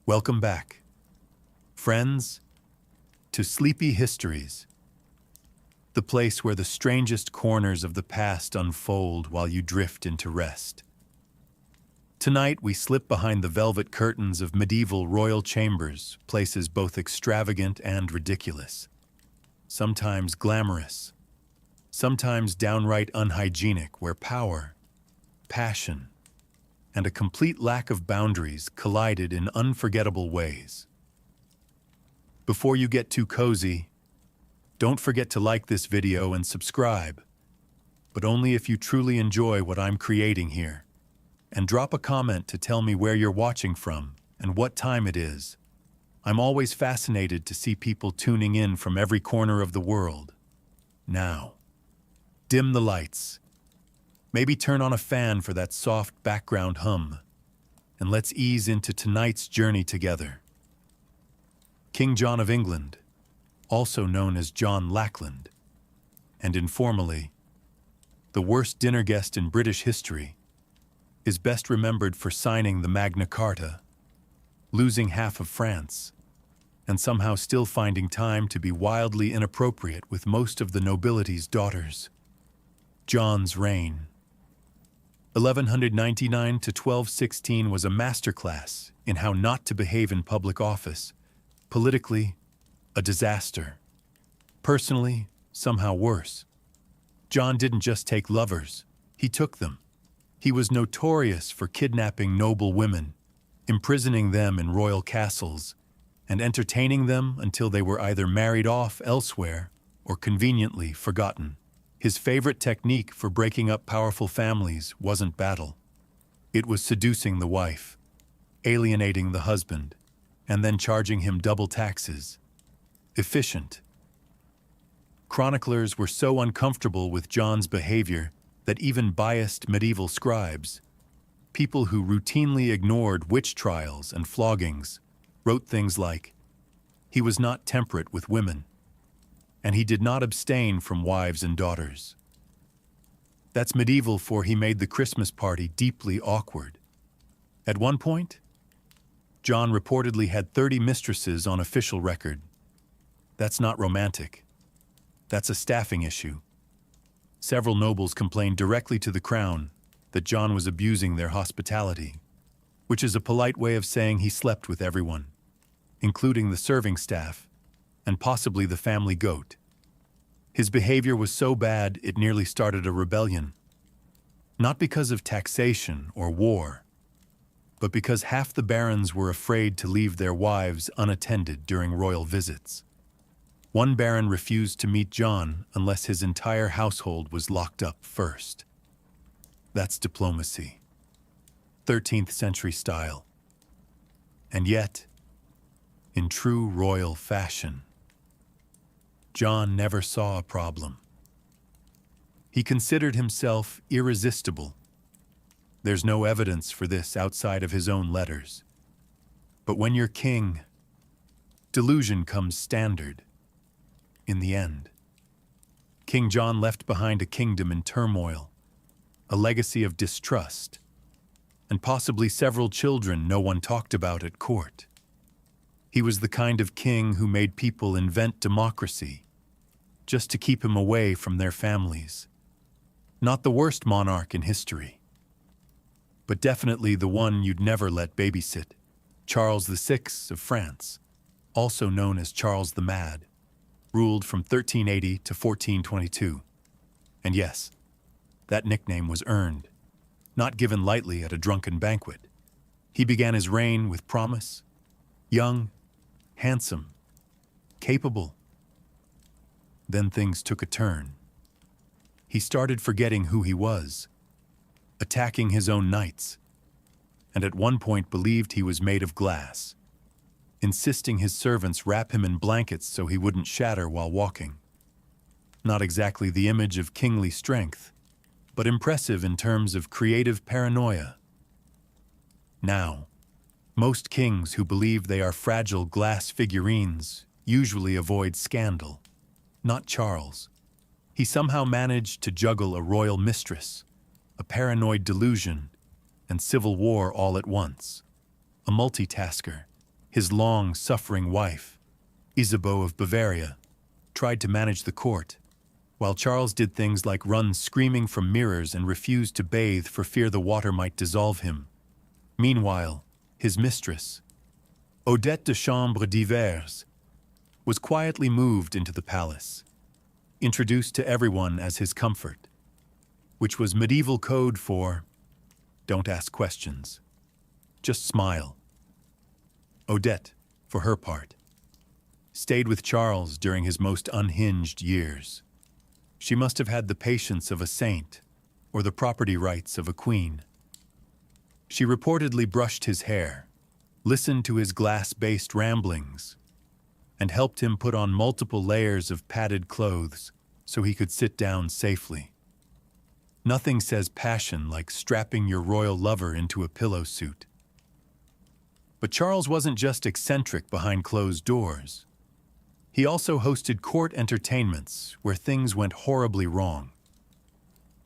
Welcome back, friends, to Sleepy Histories, the place where the strangest corners of the past unfold while you drift into rest. Tonight, we slip behind the velvet curtains of medieval royal chambers, places both extravagant and ridiculous, sometimes glamorous, sometimes downright unhygienic, where power, passion, and a complete lack of boundaries collided in unforgettable ways. Before you get too cozy, don't forget to like this video and subscribe, but only if you truly enjoy what I'm creating here. And drop a comment to tell me where you're watching from and what time it is. I'm always fascinated to see people tuning in from every corner of the world. Now, dim the lights. Maybe turn on a fan for that soft background hum, and let's ease into tonight's journey together. King John of England, also known as John Lackland, and informally, the worst dinner guest in British history, is best remembered for signing the Magna Carta, losing half of France, and somehow still finding time to be wildly inappropriate with most of the nobility's daughters. John's reign, 1199 to 1216, was a masterclass in how not to behave in public office. Politically, a disaster. Personally, somehow worse. John didn't just take lovers, he took them. He was notorious for kidnapping noble women, imprisoning them in royal castles, and entertaining them until they were either married off elsewhere or conveniently forgotten. His favorite technique for breaking up powerful families wasn't battle. It was seducing the wife, alienating the husband, and then charging him double taxes. Efficient. Chroniclers were so uncomfortable with John's behavior that even biased medieval scribes, people who routinely ignored witch trials and floggings, wrote things like, "He was not temperate with women, and he did not abstain from wives and daughters." That's medieval, for he made the Christmas party deeply awkward. At one point, John reportedly had 30 mistresses on official record. That's not romantic. That's a staffing issue. Several nobles complained directly to the crown that John was abusing their hospitality, which is a polite way of saying he slept with everyone, including the serving staff and possibly the family goat. His behavior was so bad it nearly started a rebellion, not because of taxation or war, but because half the barons were afraid to leave their wives unattended during royal visits. One baron refused to meet John unless his entire household was locked up first. That's diplomacy. 13th century style. And yet, in true royal fashion, John never saw a problem. He considered himself irresistible. There's no evidence for this outside of his own letters. But when you're king, delusion comes standard. In the end, King John left behind a kingdom in turmoil, a legacy of distrust, and possibly several children no one talked about at court. He was the kind of king who made people invent democracy just to keep him away from their families. Not the worst monarch in history, but definitely the one you'd never let babysit. Charles VI of France, also known as Charles the Mad, ruled from 1380 to 1422. And yes, that nickname was earned, not given lightly at a drunken banquet. He began his reign with promise, young, handsome, capable. Then things took a turn. He started forgetting who he was, attacking his own knights, and at one point believed he was made of glass, insisting his servants wrap him in blankets so he wouldn't shatter while walking. Not exactly the image of kingly strength, but impressive in terms of creative paranoia. Now, most kings who believe they are fragile glass figurines usually avoid scandal. Not Charles. He somehow managed to juggle a royal mistress, a paranoid delusion, and civil war all at once. A multitasker, His long-suffering wife, Isabeau of Bavaria, tried to manage the court, while Charles did things like run screaming from mirrors and refused to bathe for fear the water might dissolve him. Meanwhile, his mistress, Odette de Chambre d'Hivers, was quietly moved into the palace, introduced to everyone as his comfort, which was medieval code for, don't ask questions, just smile. Odette, for her part, stayed with Charles during his most unhinged years. She must have had the patience of a saint or the property rights of a queen. She reportedly brushed his hair, listened to his glass-based ramblings, and helped him put on multiple layers of padded clothes so he could sit down safely. Nothing says passion like strapping your royal lover into a pillow suit. But Charles wasn't just eccentric behind closed doors. He also hosted court entertainments where things went horribly wrong.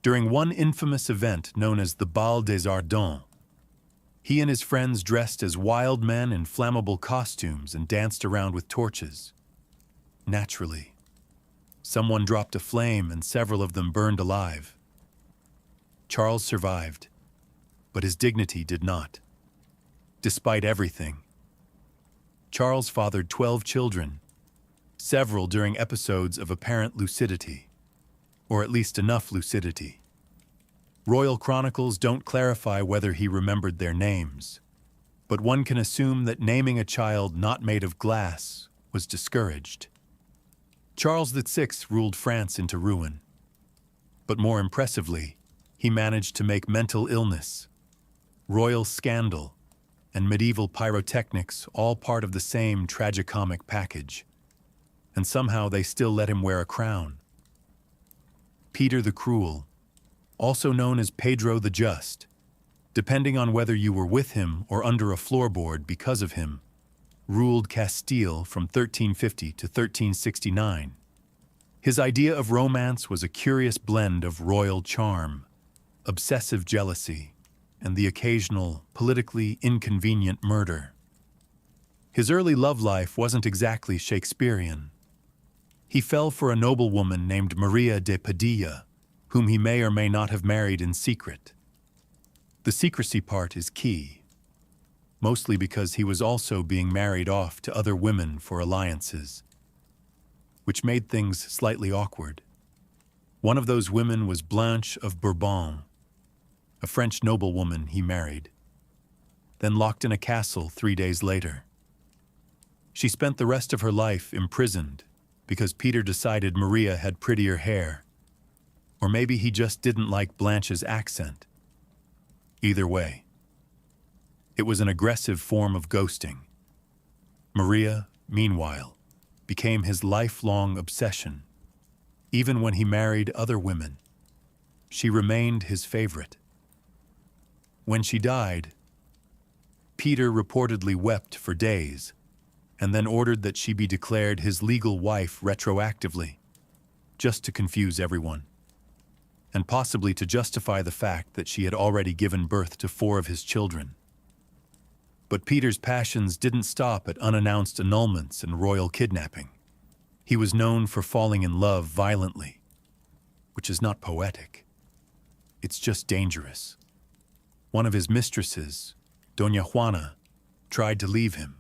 During one infamous event known as the Bal des Ardents, he and his friends dressed as wild men in flammable costumes and danced around with torches. Naturally, someone dropped a flame and several of them burned alive. Charles survived, but his dignity did not. Despite everything, Charles fathered 12 children, several during episodes of apparent lucidity, or at least enough lucidity. Royal chronicles don't clarify whether he remembered their names, but one can assume that naming a child not made of glass was discouraged. Charles VI ruled France into ruin, but more impressively, he managed to make mental illness, royal scandal, and medieval pyrotechnics all part of the same tragicomic package, and somehow they still let him wear a crown. Peter the Cruel, also known as Pedro the Just, depending on whether you were with him or under a floorboard because of him, ruled Castile from 1350 to 1369. His idea of romance was a curious blend of royal charm, obsessive jealousy, and the occasional, politically inconvenient murder. His early love life wasn't exactly Shakespearean. He fell for a noblewoman named Maria de Padilla, whom he may or may not have married in secret. The secrecy part is key, mostly because he was also being married off to other women for alliances, which made things slightly awkward. One of those women was Blanche of Bourbon, a French noblewoman he married, then locked in a castle 3 days later. She spent the rest of her life imprisoned because Peter decided Maria had prettier hair, or maybe he just didn't like Blanche's accent. Either way, it was an aggressive form of ghosting. Maria, meanwhile, became his lifelong obsession. Even when he married other women, she remained his favorite. When she died, Peter reportedly wept for days, and then ordered that she be declared his legal wife retroactively, just to confuse everyone, and possibly to justify the fact that she had already given birth to 4 of his children. But Peter's passions didn't stop at unannounced annulments and royal kidnapping. He was known for falling in love violently, which is not poetic. It's just dangerous. One of his mistresses, Doña Juana, tried to leave him.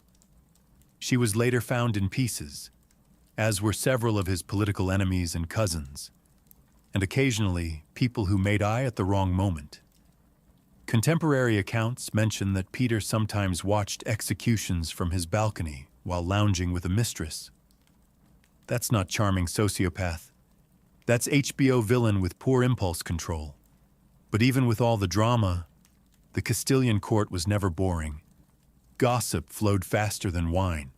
She was later found in pieces, as were several of his political enemies and cousins, and occasionally people who made eye at the wrong moment. Contemporary accounts mention that Peter sometimes watched executions from his balcony while lounging with a mistress. That's not charming sociopath. That's HBO villain with poor impulse control. But even with all the drama, the Castilian court was never boring. Gossip flowed faster than wine,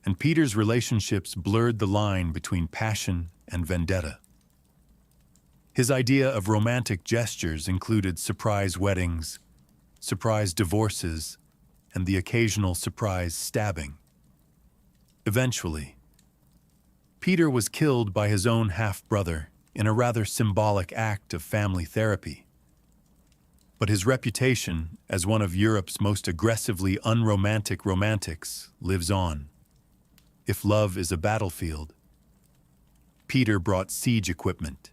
and Peter's relationships blurred the line between passion and vendetta. His idea of romantic gestures included surprise weddings, surprise divorces, and the occasional surprise stabbing. Eventually, Peter was killed by his own half-brother in a rather symbolic act of family therapy. But his reputation as one of Europe's most aggressively unromantic romantics lives on. If love is a battlefield, Peter brought siege equipment.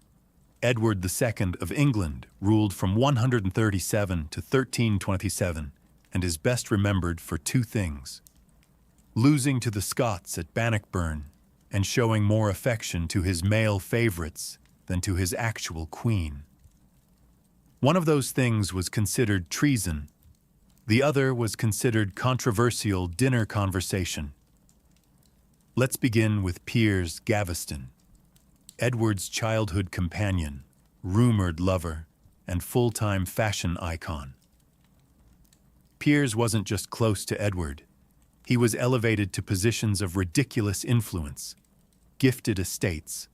Edward II of England ruled from 137 to 1327 and is best remembered for two things: losing to the Scots at Bannockburn and showing more affection to his male favorites than to his actual queen. One of those things was considered treason. The other was considered controversial dinner conversation. Let's begin with Piers Gaveston, Edward's childhood companion, rumored lover, and full-time fashion icon. Piers wasn't just close to Edward. He was elevated to positions of ridiculous influence, gifted estates,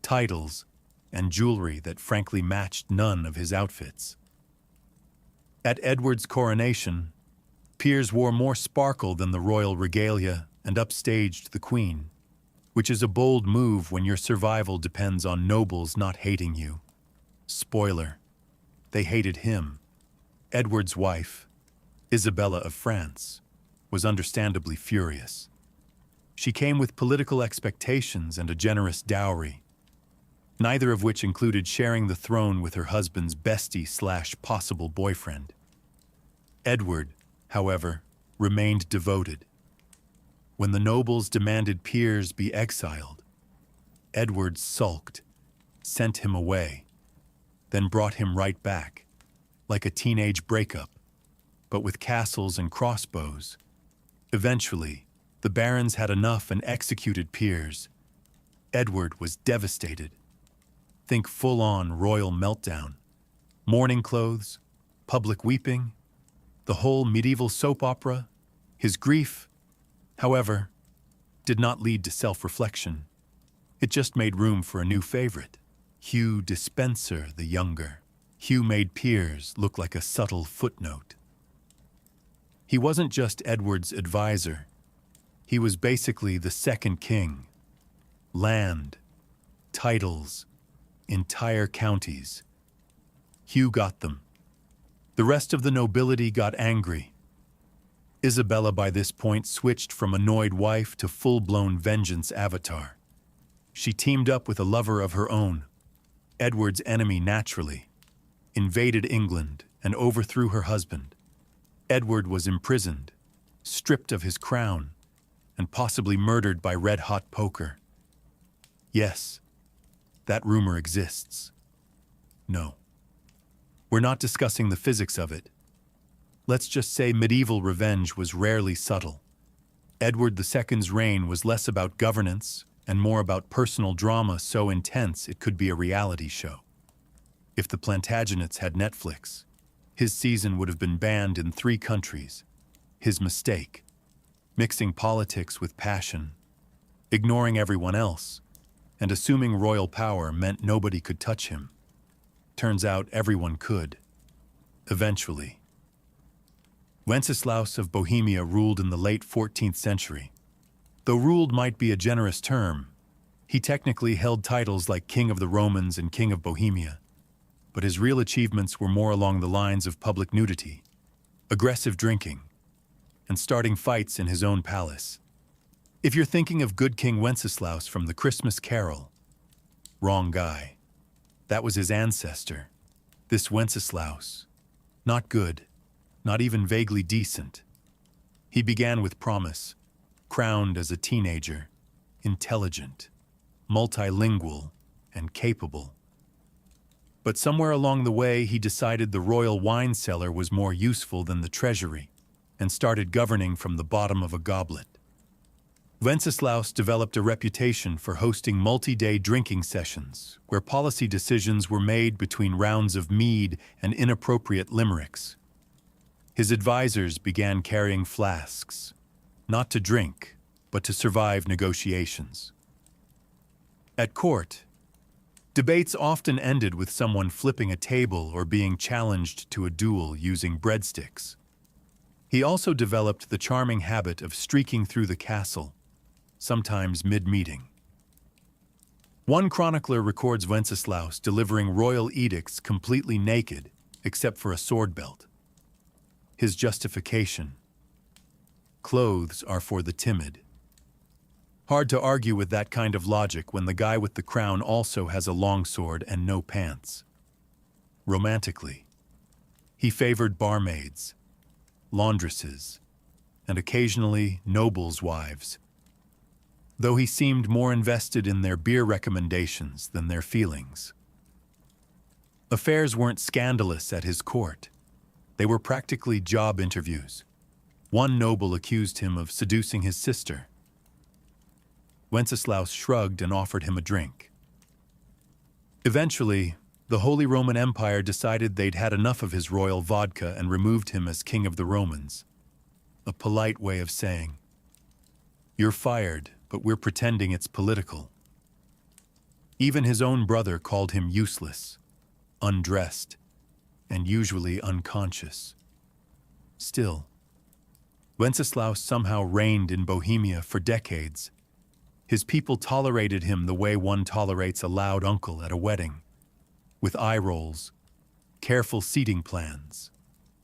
titles, and jewelry that frankly matched none of his outfits. At Edward's coronation, Piers wore more sparkle than the royal regalia and upstaged the Queen, which is a bold move when your survival depends on nobles not hating you. Spoiler: they hated him. Edward's wife, Isabella of France, was understandably furious. She came with political expectations and a generous dowry, neither of which included sharing the throne with her husband's bestie/possible boyfriend. Edward, however, remained devoted. When the nobles demanded Piers be exiled, Edward sulked, sent him away, then brought him right back, like a teenage breakup, but with castles and crossbows. Eventually, the barons had enough and executed Piers. Edward was devastated. Think full-on royal meltdown. Mourning clothes, public weeping, the whole medieval soap opera. His grief, however, did not lead to self-reflection. It just made room for a new favorite, Hugh Despenser the Younger. Hugh made Piers look like a subtle footnote. He wasn't just Edward's advisor. He was basically the second king. Land, titles, entire counties. Hugh got them. The rest of the nobility got angry. Isabella by this point switched from annoyed wife to full-blown vengeance avatar. She teamed up with a lover of her own, Edward's enemy naturally, invaded England and overthrew her husband. Edward was imprisoned, stripped of his crown, and possibly murdered by red-hot poker. Yes, that rumor exists. No. We're not discussing the physics of it. Let's just say medieval revenge was rarely subtle. Edward II's reign was less about governance and more about personal drama so intense it could be a reality show. If the Plantagenets had Netflix, his season would have been banned in 3 countries. His mistake: mixing politics with passion, ignoring everyone else, and assuming royal power meant nobody could touch him. Turns out everyone could. Eventually. Wenceslaus of Bohemia ruled in the late 14th century. Though ruled might be a generous term, he technically held titles like King of the Romans and King of Bohemia. But his real achievements were more along the lines of public nudity, aggressive drinking, and starting fights in his own palace. If you're thinking of Good King Wenceslaus from the Christmas Carol, wrong guy. That was his ancestor. This Wenceslaus, not good, not even vaguely decent. He began with promise, crowned as a teenager, intelligent, multilingual, and capable. But somewhere along the way, he decided the royal wine cellar was more useful than the treasury, and started governing from the bottom of a goblet. Wenceslaus developed a reputation for hosting multi-day drinking sessions, where policy decisions were made between rounds of mead and inappropriate limericks. His advisors began carrying flasks, not to drink, but to survive negotiations. At court, debates often ended with someone flipping a table or being challenged to a duel using breadsticks. He also developed the charming habit of streaking through the castle, sometimes mid-meeting. One chronicler records Wenceslaus delivering royal edicts completely naked, except for a sword belt. His justification: clothes are for the timid. Hard to argue with that kind of logic when the guy with the crown also has a long sword and no pants. Romantically, he favored barmaids, laundresses, and occasionally nobles' wives, though he seemed more invested in their beer recommendations than their feelings. Affairs weren't scandalous at his court. They were practically job interviews. One noble accused him of seducing his sister. Wenceslaus shrugged and offered him a drink. Eventually, the Holy Roman Empire decided they'd had enough of his royal vodka and removed him as king of the Romans. A polite way of saying, "You're fired, but we're pretending it's political." Even his own brother called him useless, undressed, and usually unconscious. Still, Wenceslaus somehow reigned in Bohemia for decades. His people tolerated him the way one tolerates a loud uncle at a wedding, with eye rolls, careful seating plans,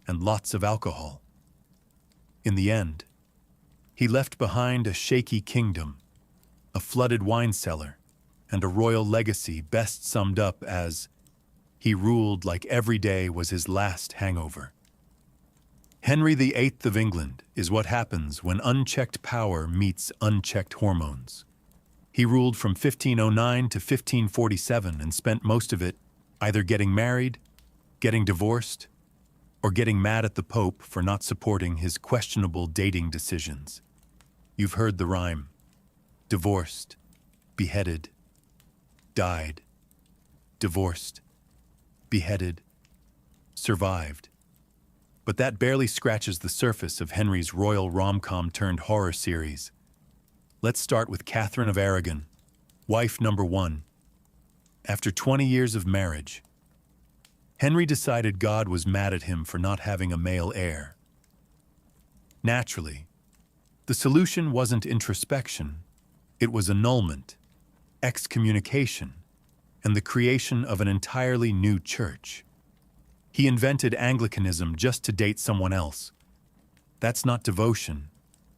and lots of alcohol. In the end, he left behind a shaky kingdom, a flooded wine cellar, and a royal legacy best summed up as, he ruled like every day was his last hangover. Henry VIII of England is what happens when unchecked power meets unchecked hormones. He ruled from 1509 to 1547 and spent most of it either getting married, getting divorced, or getting mad at the Pope for not supporting his questionable dating decisions. You've heard the rhyme: divorced, beheaded, died, divorced, beheaded, survived. But that barely scratches the surface of Henry's royal rom-com turned horror series. Let's start with Catherine of Aragon, wife number 1. After 20 years of marriage, Henry decided God was mad at him for not having a male heir. Naturally, the solution wasn't introspection, it was annulment, excommunication, and the creation of an entirely new church. He invented Anglicanism just to date someone else. That's not devotion,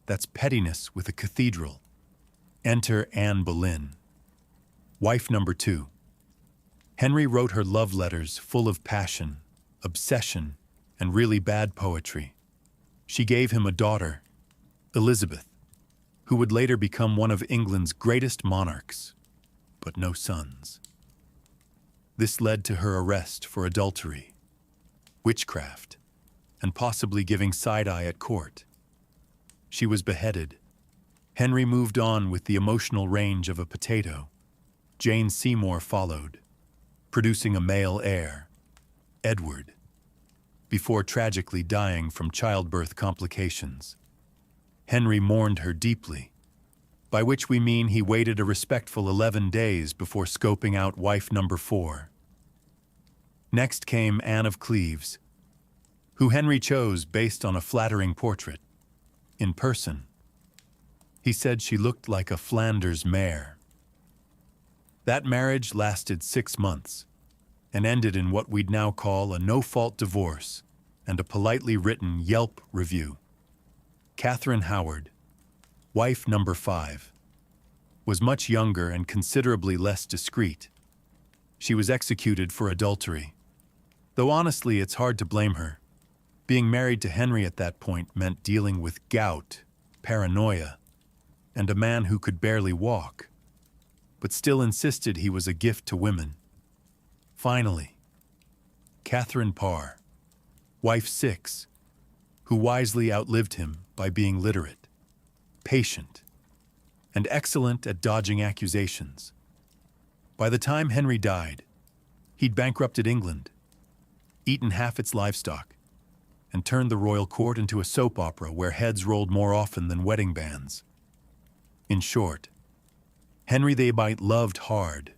that's pettiness with a cathedral. Enter Anne Boleyn, wife number 2. Henry wrote her love letters full of passion, obsession, and really bad poetry. She gave him a daughter, Elizabeth, who would later become one of England's greatest monarchs, but no sons. This led to her arrest for adultery, witchcraft, and possibly giving side-eye at court. She was beheaded. Henry moved on with the emotional range of a potato. Jane Seymour followed, producing a male heir, Edward, before tragically dying from childbirth complications. Henry mourned her deeply, by which we mean he waited a respectful 11 days before scoping out wife number 4. Next came Anne of Cleves, who Henry chose based on a flattering portrait. In person, he said she looked like a Flanders mare. That marriage lasted 6 months and ended in what we'd now call a no-fault divorce and a politely written Yelp review. Catherine Howard, wife number 5, was much younger and considerably less discreet. She was executed for adultery, though honestly it's hard to blame her. Being married to Henry at that point meant dealing with gout, paranoia, and a man who could barely walk, but still insisted he was a gift to women. Finally, Catherine Parr, wife 6, who wisely outlived him by being literate, patient, and excellent at dodging accusations. By the time Henry died, he'd bankrupted England, eaten half its livestock, and turned the royal court into a soap opera where heads rolled more often than wedding bands. In short, Henry VIII loved hard,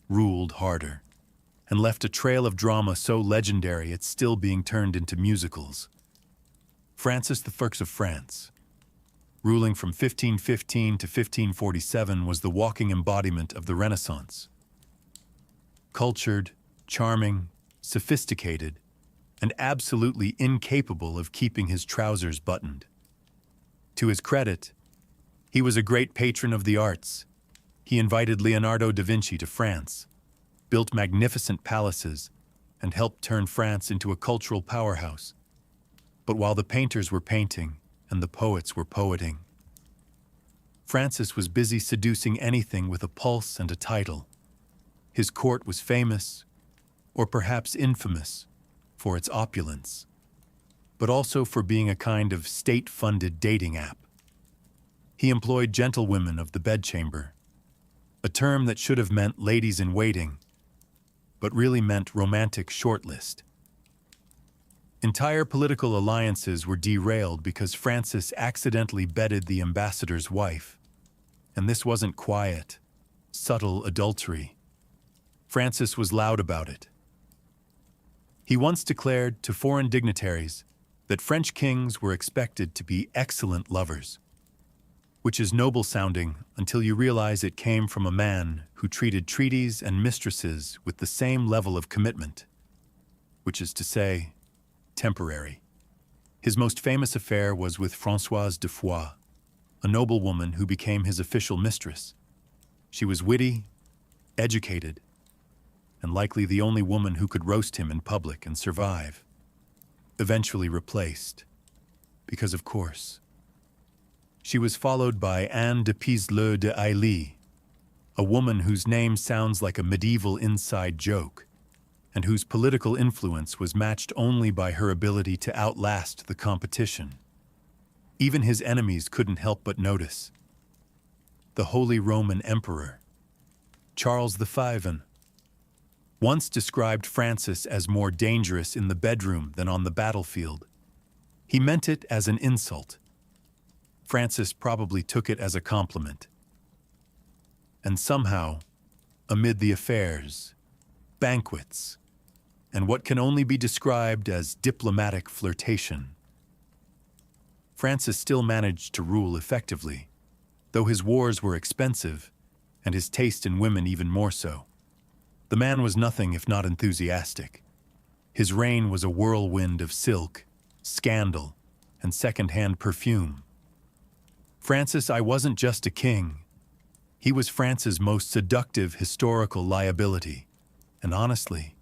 ruled harder, and left a trail of drama so legendary it's still being turned into musicals. Francis I of France, ruling from 1515 to 1547, was the walking embodiment of the Renaissance. Cultured, charming, sophisticated, and absolutely incapable of keeping his trousers buttoned. To his credit, he was a great patron of the arts. He invited Leonardo da Vinci to France, built magnificent palaces, and helped turn France into a cultural powerhouse. But while the painters were painting and the poets were poeting, Francis was busy seducing anything with a pulse and a title. His court was famous, or perhaps infamous, for its opulence, but also for being a kind of state-funded dating app. He employed gentlewomen of the bedchamber, a term that should have meant ladies-in-waiting, but really meant romantic shortlist. Entire political alliances were derailed because Francis accidentally bedded the ambassador's wife. And this wasn't quiet, subtle adultery. Francis was loud about it. He once declared to foreign dignitaries that French kings were expected to be excellent lovers, which is noble-sounding until you realize it came from a man who treated treaties and mistresses with the same level of commitment, which is to say, temporary. His most famous affair was with Françoise de Foix, a noblewoman who became his official mistress. She was witty, educated, and likely the only woman who could roast him in public and survive. Eventually replaced, because of course. She was followed by Anne de Pisleux de Hailly, a woman whose name sounds like a medieval inside joke, and whose political influence was matched only by her ability to outlast the competition. Even his enemies couldn't help but notice. The Holy Roman Emperor, Charles V, once described Francis as more dangerous in the bedroom than on the battlefield. He meant it as an insult. Francis probably took it as a compliment. And somehow, amid the affairs, banquets, and what can only be described as diplomatic flirtation, Francis still managed to rule effectively, though his wars were expensive, and his taste in women even more so. The man was nothing if not enthusiastic. His reign was a whirlwind of silk, scandal, and second-hand perfume. Francis I wasn't just a king. He was France's most seductive historical liability, and honestly,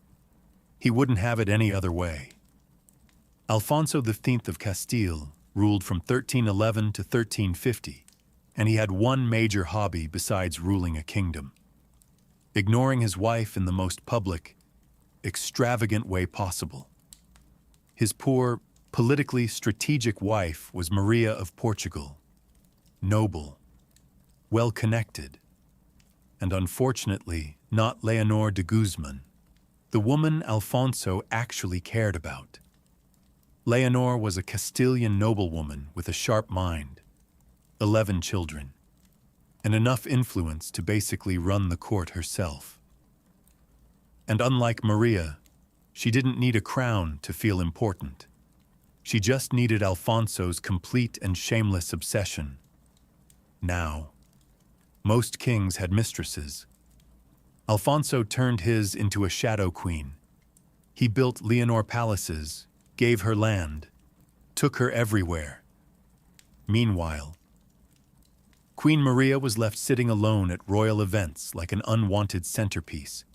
he wouldn't have it any other way. Alfonso X of Castile ruled from 1311 to 1350, and he had one major hobby besides ruling a kingdom: ignoring his wife in the most public, extravagant way possible. His poor, politically strategic wife was Maria of Portugal, noble, well-connected, and unfortunately not Leonor de Guzman, the woman Alfonso actually cared about. Leonor was a Castilian noblewoman with a sharp mind, 11 children, and enough influence to basically run the court herself. And unlike Maria, she didn't need a crown to feel important. She just needed Alfonso's complete and shameless obsession. Now, most kings had mistresses. Alfonso turned his into a shadow queen. He built Leonor palaces, gave her land, took her everywhere. Meanwhile, Queen Maria was left sitting alone at royal events like an unwanted centerpiece,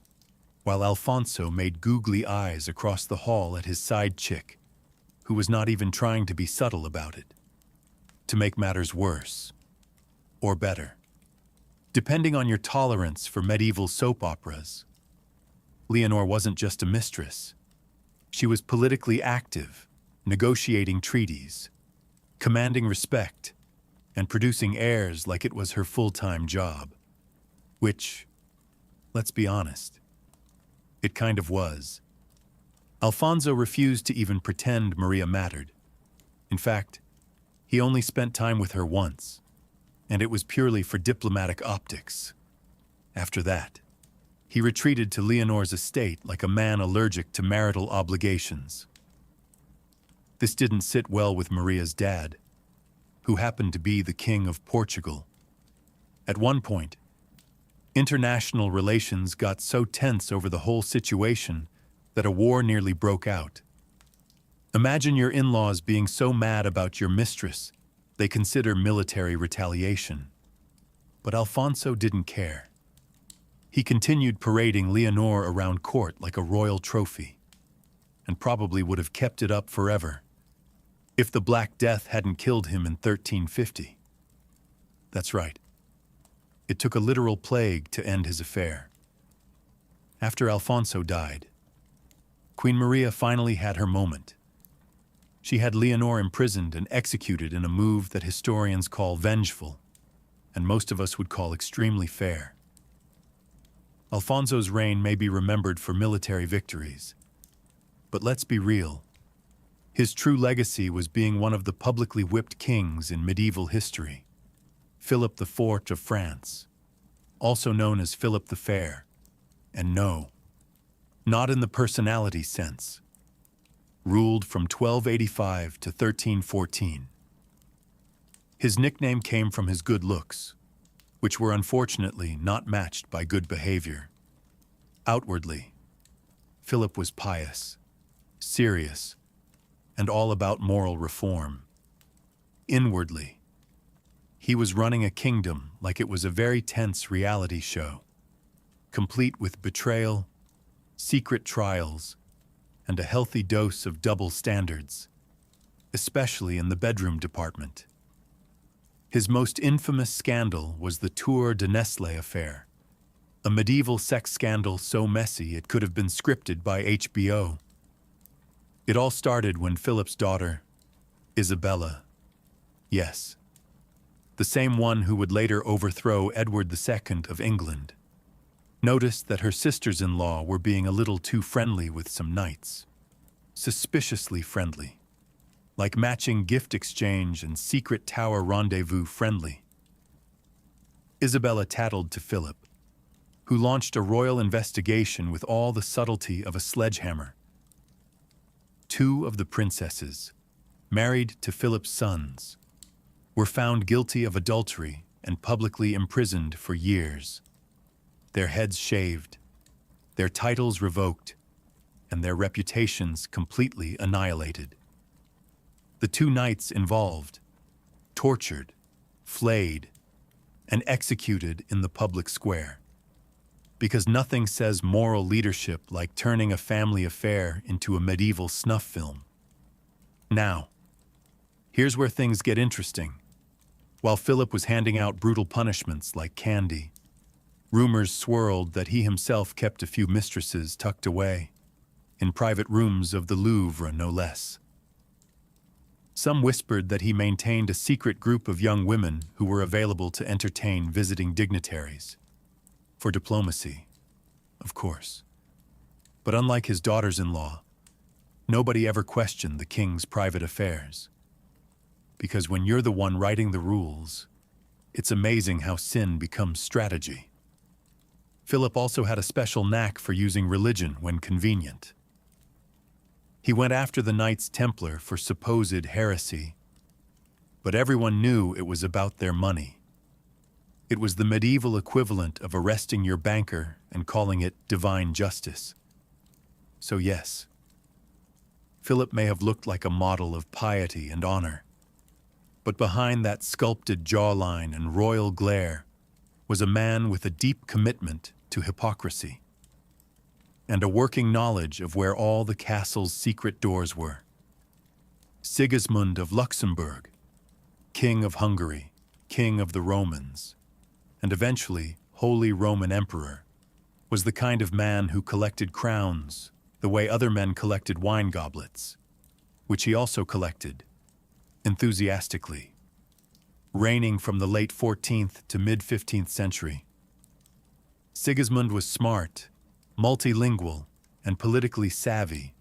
while Alfonso made googly eyes across the hall at his side chick, who was not even trying to be subtle about it. To make matters worse, or better, depending on your tolerance for medieval soap operas, Leonor wasn't just a mistress. She was politically active, negotiating treaties, commanding respect, and producing heirs like it was her full-time job. Which, let's be honest, it kind of was. Alfonso refused to even pretend Maria mattered. In fact, he only spent time with her once, and it was purely for diplomatic optics. After that, he retreated to Leonor's estate like a man allergic to marital obligations. This didn't sit well with Maria's dad, who happened to be the King of Portugal. At one point, international relations got so tense over the whole situation that a war nearly broke out. Imagine your in-laws being so mad about your mistress, they consider military retaliation. But Alfonso didn't care. He continued parading Leonor around court like a royal trophy, and probably would have kept it up forever if the Black Death hadn't killed him in 1350. That's right. It took a literal plague to end his affair. After Alfonso died, Queen Maria finally had her moment. She had Leonor imprisoned and executed in a move that historians call vengeful, and most of us would call extremely fair. Alfonso's reign may be remembered for military victories, but let's be real. His true legacy was being one of the publicly whipped kings in medieval history. Philip IV of France, also known as Philip the Fair, and no, not in the personality sense, ruled from 1285 to 1314. His nickname came from his good looks, which were unfortunately not matched by good behavior. Outwardly, Philip was pious, serious, and all about moral reform. Inwardly, he was running a kingdom like it was a very tense reality show, complete with betrayal, secret trials, and a healthy dose of double standards, especially in the bedroom department. His most infamous scandal was the Tour de Nestlé affair, a medieval sex scandal so messy it could have been scripted by HBO. It all started when Philip's daughter, Isabella, yes, the same one who would later overthrow Edward II of England, noticed that her sisters-in-law were being a little too friendly with some knights. Suspiciously friendly. Like matching gift exchange and secret tower rendezvous friendly. Isabella tattled to Philip, who launched a royal investigation with all the subtlety of a sledgehammer. 2 of the princesses, married to Philip's sons, were found guilty of adultery and publicly imprisoned for years. Their heads shaved, their titles revoked, and their reputations completely annihilated. The 2 knights involved, tortured, flayed, and executed in the public square. Because nothing says moral leadership like turning a family affair into a medieval snuff film. Now, here's where things get interesting. While Philip was handing out brutal punishments like candy, rumors swirled that he himself kept a few mistresses tucked away, in private rooms of the Louvre no less. Some whispered that he maintained a secret group of young women who were available to entertain visiting dignitaries. For diplomacy, of course. But unlike his daughters-in-law, nobody ever questioned the king's private affairs. Because when you're the one writing the rules, it's amazing how sin becomes strategy. Philip also had a special knack for using religion when convenient. He went after the Knights Templar for supposed heresy, but everyone knew it was about their money. It was the medieval equivalent of arresting your banker and calling it divine justice. So yes, Philip may have looked like a model of piety and honor, but behind that sculpted jawline and royal glare was a man with a deep commitment to hypocrisy and a working knowledge of where all the castle's secret doors were. Sigismund of Luxembourg, King of Hungary, King of the Romans, and eventually Holy Roman Emperor, was the kind of man who collected crowns the way other men collected wine goblets, which he also collected, enthusiastically, reigning from the late 14th to mid-15th century. Sigismund was smart, multilingual, and politically savvy.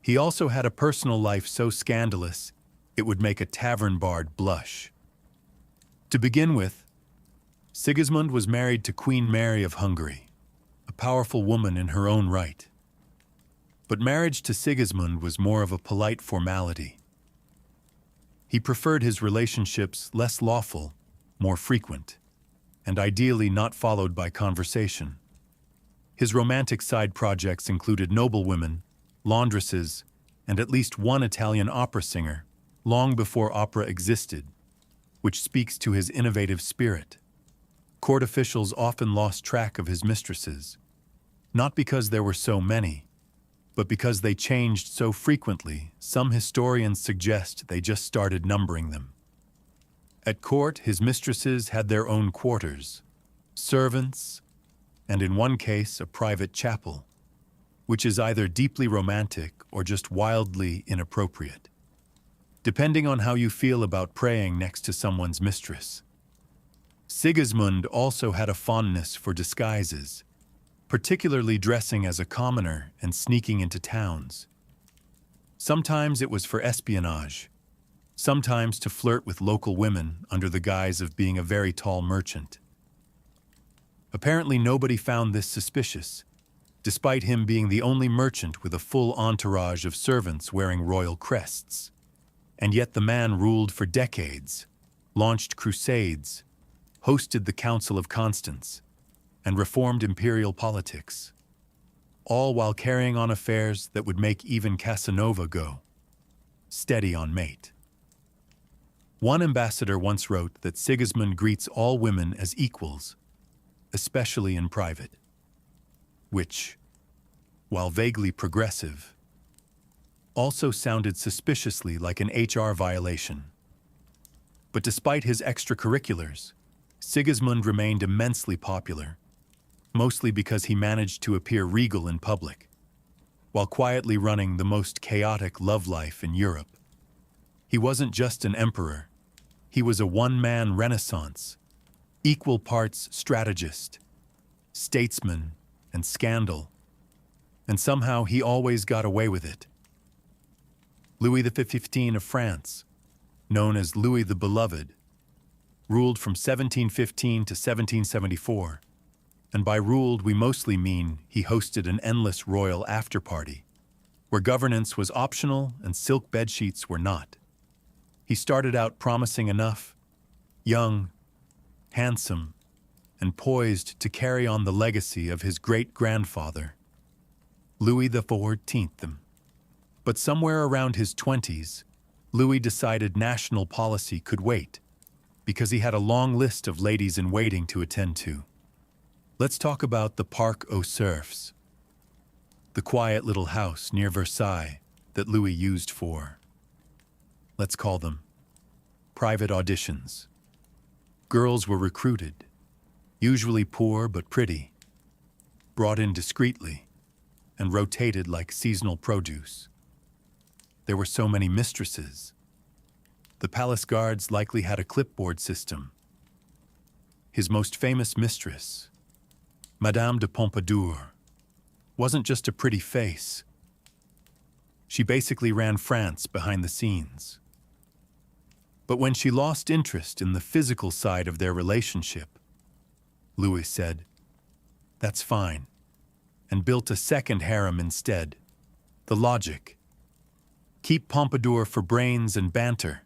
He also had a personal life so scandalous it would make a tavern bard blush. To begin with, Sigismund was married to Queen Mary of Hungary, a powerful woman in her own right. But marriage to Sigismund was more of a polite formality. He preferred his relationships less lawful, more frequent, and ideally not followed by conversation. His romantic side projects included noblewomen, laundresses, and at least one Italian opera singer, long before opera existed, which speaks to his innovative spirit. Court officials often lost track of his mistresses, not because there were so many, but because they changed so frequently. Some historians suggest they just started numbering them. At court, his mistresses had their own quarters, servants, and in one case, a private chapel, which is either deeply romantic or just wildly inappropriate, depending on how you feel about praying next to someone's mistress. Sigismund also had a fondness for disguises, particularly dressing as a commoner and sneaking into towns. Sometimes it was for espionage, sometimes to flirt with local women under the guise of being a very tall merchant. Apparently nobody found this suspicious, despite him being the only merchant with a full entourage of servants wearing royal crests. And yet the man ruled for decades, launched crusades, hosted the Council of Constance, and reformed imperial politics, all while carrying on affairs that would make even Casanova go steady on mate. One ambassador once wrote that Sigismund greets all women as equals, especially in private, which, while vaguely progressive, also sounded suspiciously like an HR violation. But despite his extracurriculars, Sigismund remained immensely popular, mostly because he managed to appear regal in public, while quietly running the most chaotic love life in Europe. He wasn't just an emperor, he was a one-man renaissance, equal parts strategist, statesman, and scandal, and somehow he always got away with it. Louis XV of France, known as Louis the Beloved, ruled from 1715 to 1774, and by ruled we mostly mean he hosted an endless royal after-party, where governance was optional and silk bedsheets were not. He started out promising enough, young, handsome, and poised to carry on the legacy of his great-grandfather, Louis XIV. But somewhere around his 20s, Louis decided national policy could wait, because he had a long list of ladies-in-waiting to attend to. Let's talk about the Parc aux Cerfs, the quiet little house near Versailles that Louis used for, let's call them, private auditions. Girls were recruited, usually poor but pretty, brought in discreetly, and rotated like seasonal produce. There were so many mistresses. The palace guards likely had a clipboard system. His most famous mistress, Madame de Pompadour, wasn't just a pretty face. She basically ran France behind the scenes. But when she lost interest in the physical side of their relationship, Louis said, "That's fine," and built a second harem instead. The logic: keep Pompadour for brains and banter.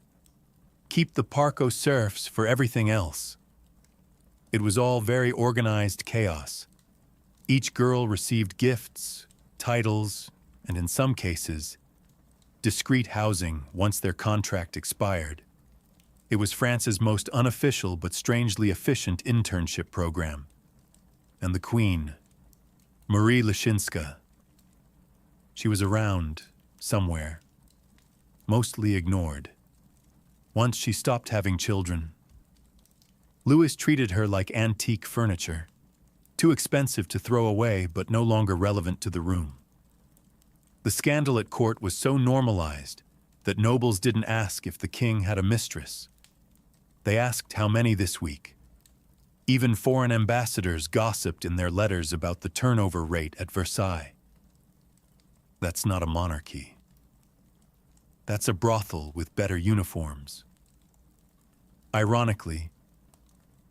Keep the Parc aux Cerfs for everything else. It was all very organized chaos. Each girl received gifts, titles, and in some cases, discreet housing once their contract expired. It was France's most unofficial but strangely efficient internship program. And the Queen, Marie Leczinska. She was around, somewhere, mostly ignored. Once she stopped having children, Louis treated her like antique furniture, too expensive to throw away but no longer relevant to the room. The scandal at court was so normalized that nobles didn't ask if the king had a mistress. They asked how many this week. Even foreign ambassadors gossiped in their letters about the turnover rate at Versailles. That's not a monarchy. That's a brothel with better uniforms. Ironically,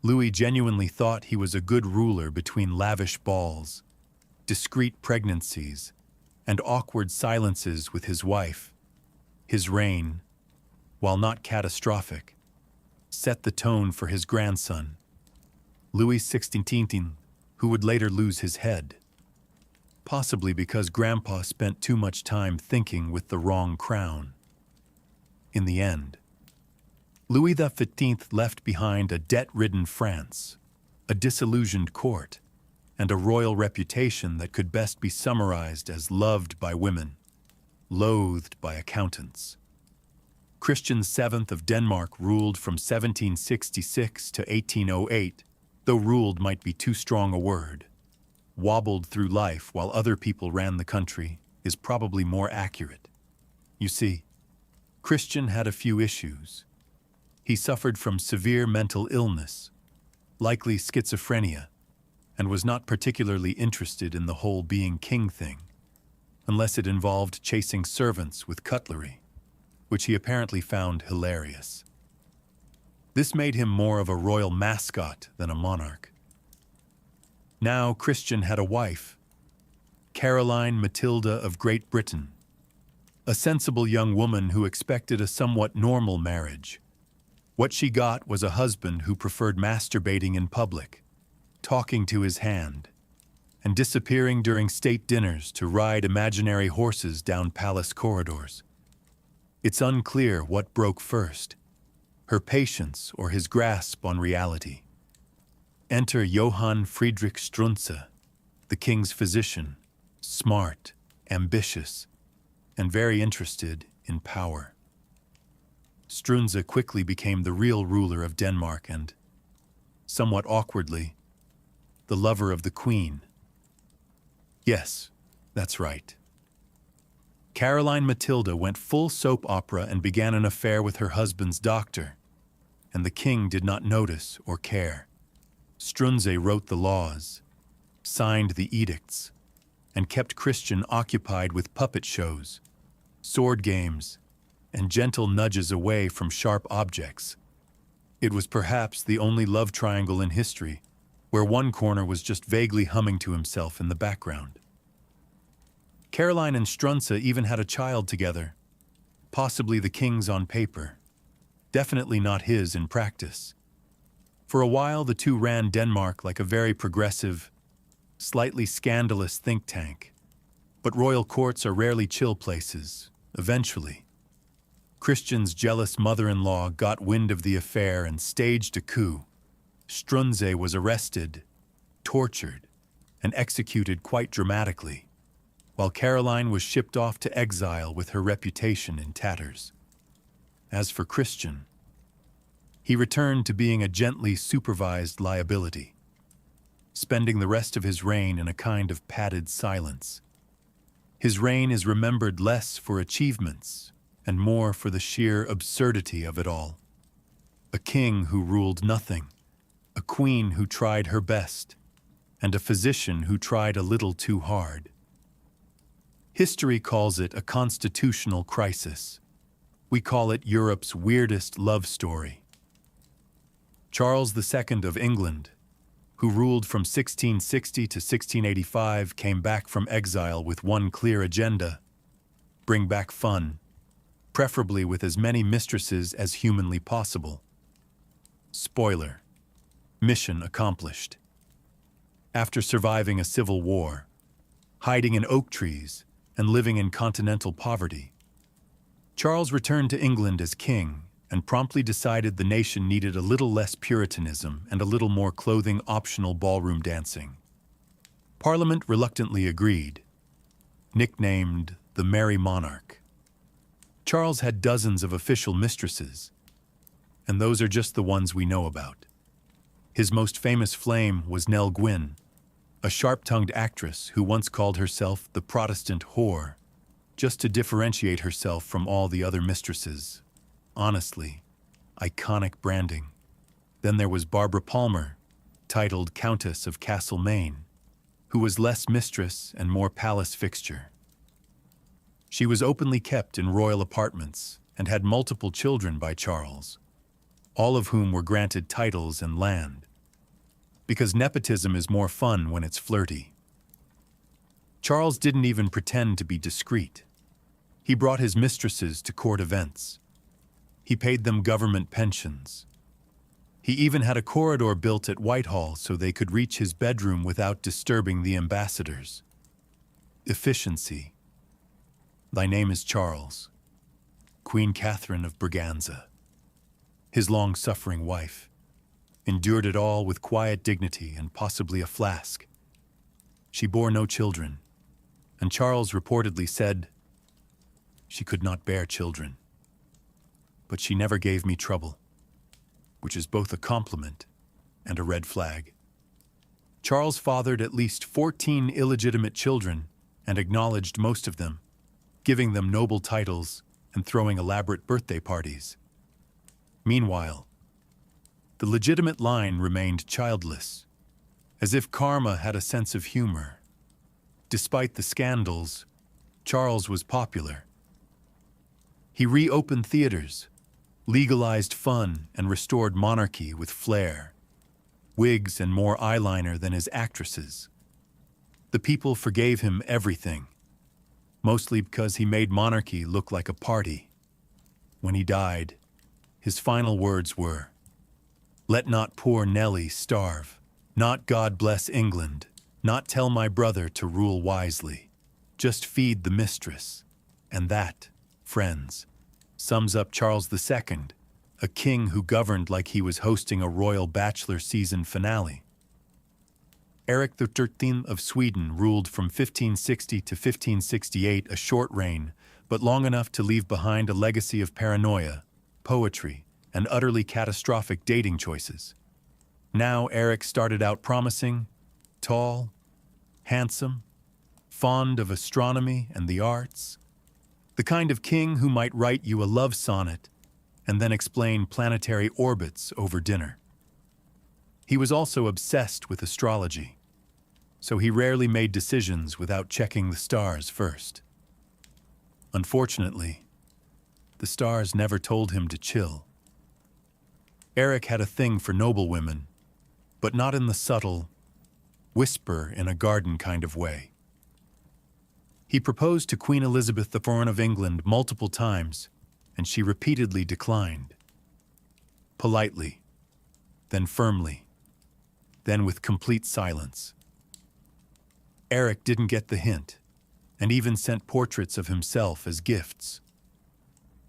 Louis genuinely thought he was a good ruler between lavish balls, discreet pregnancies, and awkward silences with his wife. His reign, while not catastrophic, set the tone for his grandson, Louis XVI, who would later lose his head. possibly because Grandpa spent too much time thinking with the wrong crown. In the end, Louis XV left behind a debt-ridden France, a disillusioned court, and a royal reputation that could best be summarized as loved by women, loathed by accountants. Christian VII of Denmark ruled from 1766 to 1808, though ruled might be too strong a word. Wobbled through life while other people ran the country is probably more accurate. You see, Christian had a few issues. He suffered from severe mental illness, likely schizophrenia, and was not particularly interested in the whole being king thing, unless it involved chasing servants with cutlery, which he apparently found hilarious. This made him more of a royal mascot than a monarch. Now Christian had a wife, Caroline Matilda of Great Britain, a sensible young woman who expected a somewhat normal marriage. What she got was a husband who preferred masturbating in public, talking to his hand, and disappearing during state dinners to ride imaginary horses down palace corridors. It's unclear what broke first, her patience or his grasp on reality. Enter Johann Friedrich Struensee, the king's physician, smart, ambitious, and very interested in power. Struensee quickly became the real ruler of Denmark and, somewhat awkwardly, the lover of the queen. Yes, that's right. Caroline Matilda went full soap opera and began an affair with her husband's doctor, and the king did not notice or care. Struensee wrote the laws, signed the edicts, and kept Christian occupied with puppet shows, sword games, and gentle nudges away from sharp objects. It was perhaps the only love triangle in history where one corner was just vaguely humming to himself in the background. Caroline and Struensee even had a child together, possibly the king's on paper, definitely not his in practice. For a while, the two ran Denmark like a very progressive, slightly scandalous think tank. But royal courts are rarely chill places, eventually. Christian's jealous mother-in-law got wind of the affair and staged a coup. Struensee was arrested, tortured, and executed quite dramatically, while Caroline was shipped off to exile with her reputation in tatters. As for Christian, he returned to being a gently supervised liability, spending the rest of his reign in a kind of padded silence. His reign is remembered less for achievements and more for the sheer absurdity of it all. A king who ruled nothing, a queen who tried her best, and a physician who tried a little too hard. History calls it a constitutional crisis. We call it Europe's weirdest love story. Charles II of England, who ruled from 1660 to 1685, came back from exile with one clear agenda: bring back fun, preferably with as many mistresses as humanly possible. Spoiler: mission accomplished. After surviving a civil war, hiding in oak trees, and living in continental poverty, Charles returned to England as king and promptly decided the nation needed a little less Puritanism and a little more clothing-optional ballroom dancing. Parliament reluctantly agreed, nicknamed the Merry Monarch. Charles had dozens of official mistresses, and those are just the ones we know about. His most famous flame was Nell Gwyn, a sharp-tongued actress who once called herself the Protestant whore, just to differentiate herself from all the other mistresses. Honestly, iconic branding. Then there was Barbara Palmer, titled Countess of Castlemaine, who was less mistress and more palace fixture. She was openly kept in royal apartments and had multiple children by Charles, all of whom were granted titles and land, because nepotism is more fun when it's flirty. Charles didn't even pretend to be discreet. He brought his mistresses to court events. He paid them government pensions. He even had a corridor built at Whitehall so they could reach his bedroom without disturbing the ambassadors. efficiency. Thy name is Charles, Queen Catherine of Braganza. His long-suffering wife endured it all with quiet dignity and possibly a flask. She bore no children, and Charles reportedly said she could not bear children. But she never gave me trouble, which is both a compliment and a red flag. Charles fathered at least 14 illegitimate children and acknowledged most of them, giving them noble titles and throwing elaborate birthday parties. Meanwhile, the legitimate line remained childless, as if karma had a sense of humor. Despite the scandals, Charles was popular. He reopened theaters, legalized fun, and restored monarchy with flair, wigs, and more eyeliner than his actresses. The people forgave him everything, mostly because he made monarchy look like a party. When he died, his final words were, "Let not poor Nellie starve, not God bless England, not tell my brother to rule wisely, just feed the mistress." And that, friends, sums up Charles II, a king who governed like he was hosting a royal bachelor season finale. Eric XIII of Sweden ruled from 1560 to 1568, a short reign, but long enough to leave behind a legacy of paranoia, poetry, and utterly catastrophic dating choices. Now Eric started out promising, tall, handsome, fond of astronomy and the arts, the kind of king who might write you a love sonnet and then explain planetary orbits over dinner. He was also obsessed with astrology, so he rarely made decisions without checking the stars first. Unfortunately, the stars never told him to chill. Eric had a thing for noble women, but not in the subtle, whisper in a garden kind of way. He proposed to Queen Elizabeth I of England multiple times, and she repeatedly declined. Politely, then firmly, then with complete silence. Eric didn't get the hint, and even sent portraits of himself as gifts,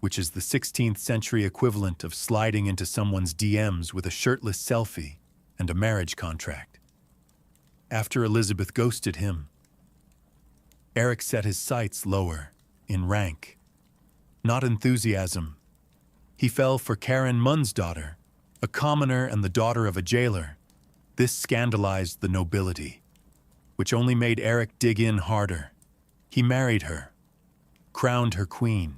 which is the 16th century equivalent of sliding into someone's DMs with a shirtless selfie and a marriage contract. After Elizabeth ghosted him, Eric set his sights lower, in rank. Not enthusiasm. He fell for Karen Munnsdottir, a commoner and the daughter of a jailer. This scandalized the nobility, which only made Eric dig in harder. He married her, crowned her queen,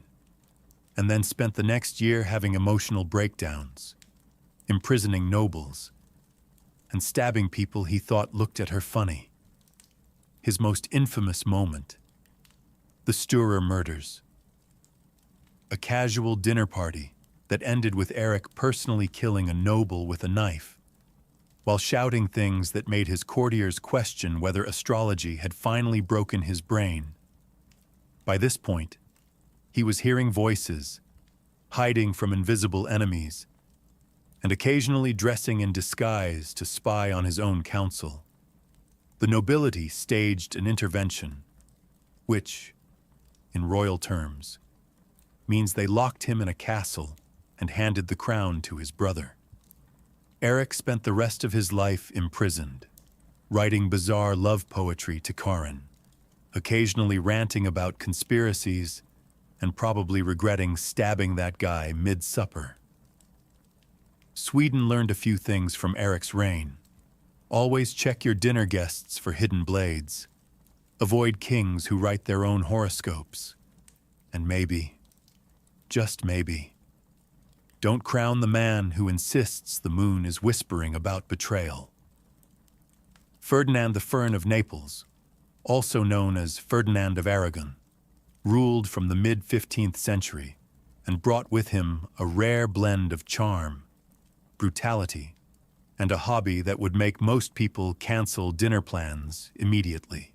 and then spent the next year having emotional breakdowns, imprisoning nobles, and stabbing people he thought looked at her funny. His most infamous moment, the Sturer murders. A casual dinner party that ended with Eric personally killing a noble with a knife, while shouting things that made his courtiers question whether astrology had finally broken his brain. By this point, he was hearing voices, hiding from invisible enemies, and occasionally dressing in disguise to spy on his own council. The nobility staged an intervention, which, in royal terms, means they locked him in a castle and handed the crown to his brother. Eric spent the rest of his life imprisoned, writing bizarre love poetry to Karen, occasionally ranting about conspiracies and probably regretting stabbing that guy mid-supper. Sweden learned a few things from Eric's reign. Always check your dinner guests for hidden blades. Avoid kings who write their own horoscopes. And maybe, just maybe, don't crown the man who insists the moon is whispering about betrayal. Ferdinand I of Naples, also known as Ferdinand of Aragon, ruled from the mid-15th century and brought with him a rare blend of charm, brutality, and a hobby that would make most people cancel dinner plans immediately.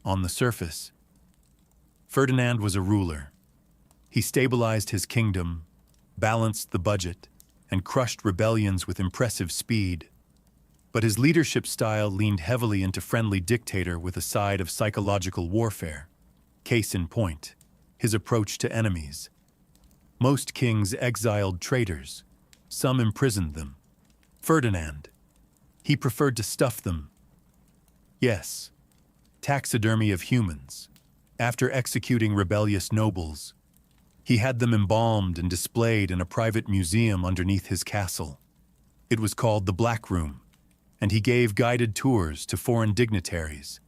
On the surface, Ferdinand was a ruler. He stabilized his kingdom, balanced the budget, and crushed rebellions with impressive speed. But his leadership style leaned heavily into friendly dictator with a side of psychological warfare. Case in point, his approach to enemies. Most kings exiled traitors. Some imprisoned them. Ferdinand, he preferred to stuff them. Yes, taxidermy of humans. After executing rebellious nobles, he had them embalmed and displayed in a private museum underneath his castle. It was called the Black Room, and he gave guided tours to foreign dignitaries,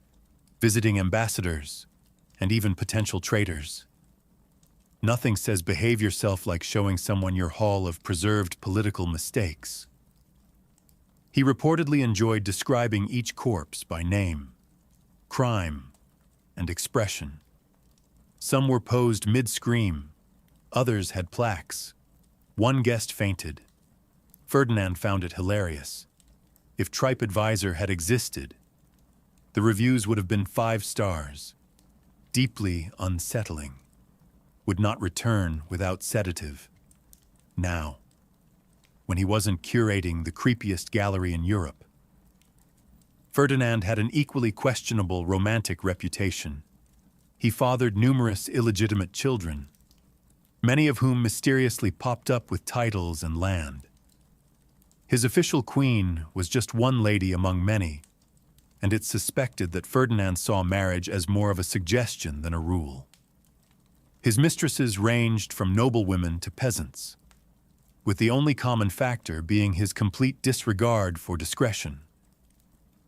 visiting ambassadors, and even potential traitors. Nothing says behave yourself like showing someone your haul of preserved political mistakes. He reportedly enjoyed describing each corpse by name, crime, and expression. Some were posed mid-scream, others had plaques. One guest fainted. Ferdinand found it hilarious. If TripAdvisor had existed, the reviews would have been 5 stars. Deeply unsettling. Would not return without sedative. Now, when he wasn't curating the creepiest gallery in Europe. Ferdinand had an equally questionable romantic reputation. He fathered numerous illegitimate children, many of whom mysteriously popped up with titles and land. His official queen was just one lady among many, and it's suspected that Ferdinand saw marriage as more of a suggestion than a rule. His mistresses ranged from noblewomen to peasants, with the only common factor being his complete disregard for discretion.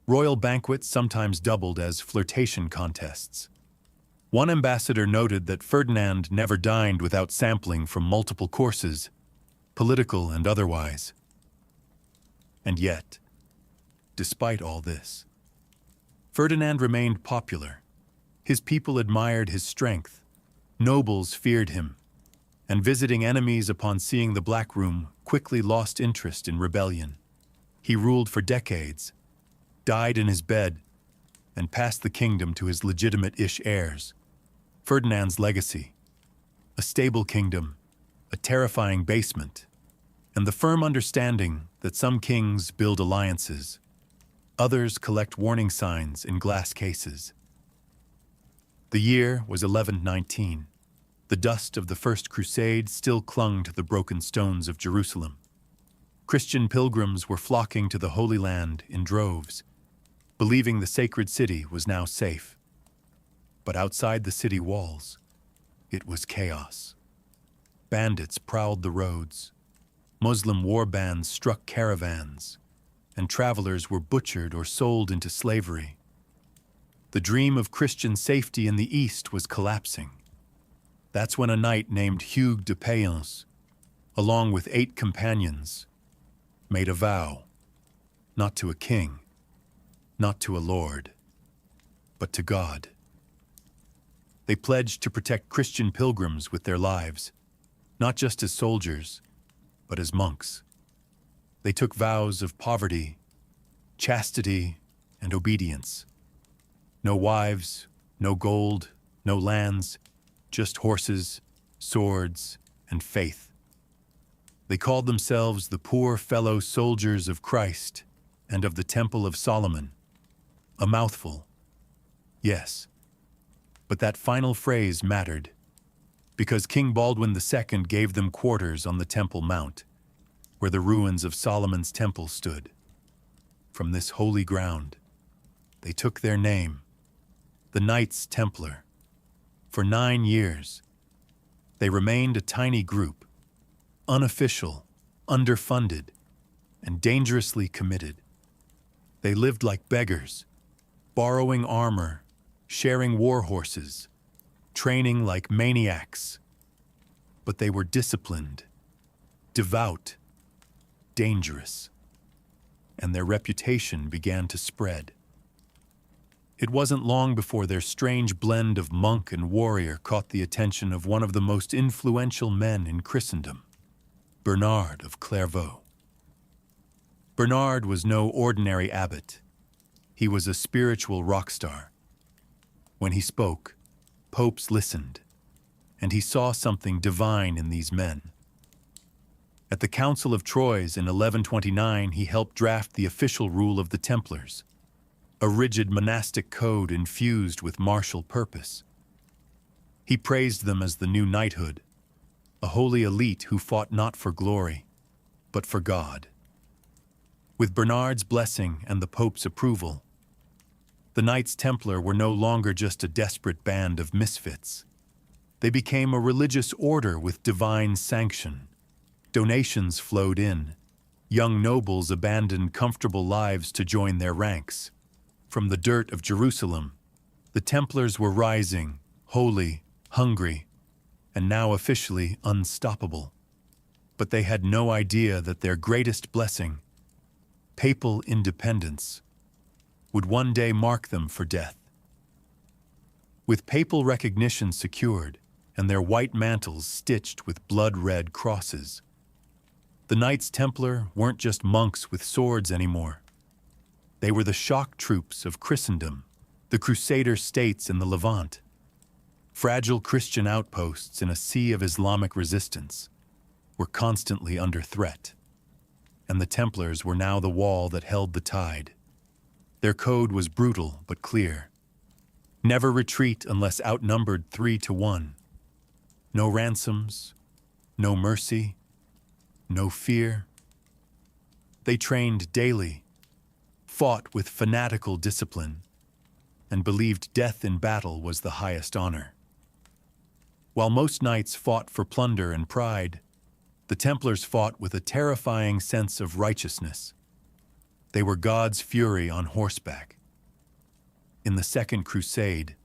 Royal banquets sometimes doubled as flirtation contests. One ambassador noted that Ferdinand never dined without sampling from multiple courses, political and otherwise. And yet, despite all this, Ferdinand remained popular. His people admired his strength, nobles feared him, and visiting enemies upon seeing the Black Room quickly lost interest in rebellion. He ruled for decades, died in his bed, and passed the kingdom to his legitimate-ish heirs. Ferdinand's legacy: a stable kingdom, a terrifying basement, and the firm understanding that some kings build alliances, others collect warning signs in glass cases. The year was 1119. The dust of the First Crusade still clung to the broken stones of Jerusalem. Christian pilgrims were flocking to the Holy Land in droves, believing the sacred city was now safe. But outside the city walls, it was chaos. Bandits prowled the roads, Muslim war bands struck caravans, and travelers were butchered or sold into slavery. The dream of Christian safety in the East was collapsing. That's when a knight named Hugues de Payens, along with 8 companions, made a vow, not to a king, not to a lord, but to God. They pledged to protect Christian pilgrims with their lives, not just as soldiers, but as monks. They took vows of poverty, chastity, and obedience. No wives, no gold, no lands, just horses, swords, and faith. They called themselves the poor fellow soldiers of Christ and of the Temple of Solomon. A mouthful, yes, but that final phrase mattered, because King Baldwin II gave them quarters on the Temple Mount, where the ruins of Solomon's temple stood. From this holy ground, they took their name, the Knights Templar. For 9 years, they remained a tiny group, unofficial, underfunded, and dangerously committed. They lived like beggars, borrowing armor, sharing war horses, training like maniacs. But they were disciplined, devout, dangerous, and their reputation began to spread. It wasn't long before their strange blend of monk and warrior caught the attention of one of the most influential men in Christendom, Bernard of Clairvaux. Bernard was no ordinary abbot. He was a spiritual rock star. When he spoke, popes listened, and he saw something divine in these men. At the Council of Troyes in 1129, he helped draft the official rule of the Templars, a rigid monastic code infused with martial purpose. He praised them as the new knighthood, a holy elite who fought not for glory, but for God. With Bernard's blessing and the Pope's approval, the Knights Templar were no longer just a desperate band of misfits. They became a religious order with divine sanction. Donations flowed in. Young nobles abandoned comfortable lives to join their ranks. From the dirt of Jerusalem, the Templars were rising, holy, hungry, and now officially unstoppable. But they had no idea that their greatest blessing, papal independence, would one day mark them for death. With papal recognition secured and their white mantles stitched with blood-red crosses, the Knights Templar weren't just monks with swords anymore. They were the shock troops of Christendom, the Crusader states in the Levant, fragile Christian outposts in a sea of Islamic resistance, were constantly under threat. And the Templars were now the wall that held the tide. Their code was brutal but clear. Never retreat unless outnumbered 3-1. No ransoms, no mercy, no fear. They trained daily, fought with fanatical discipline, and believed death in battle was the highest honor. While most knights fought for plunder and pride, the Templars fought with a terrifying sense of righteousness. They were God's fury on horseback. In the Second Crusade,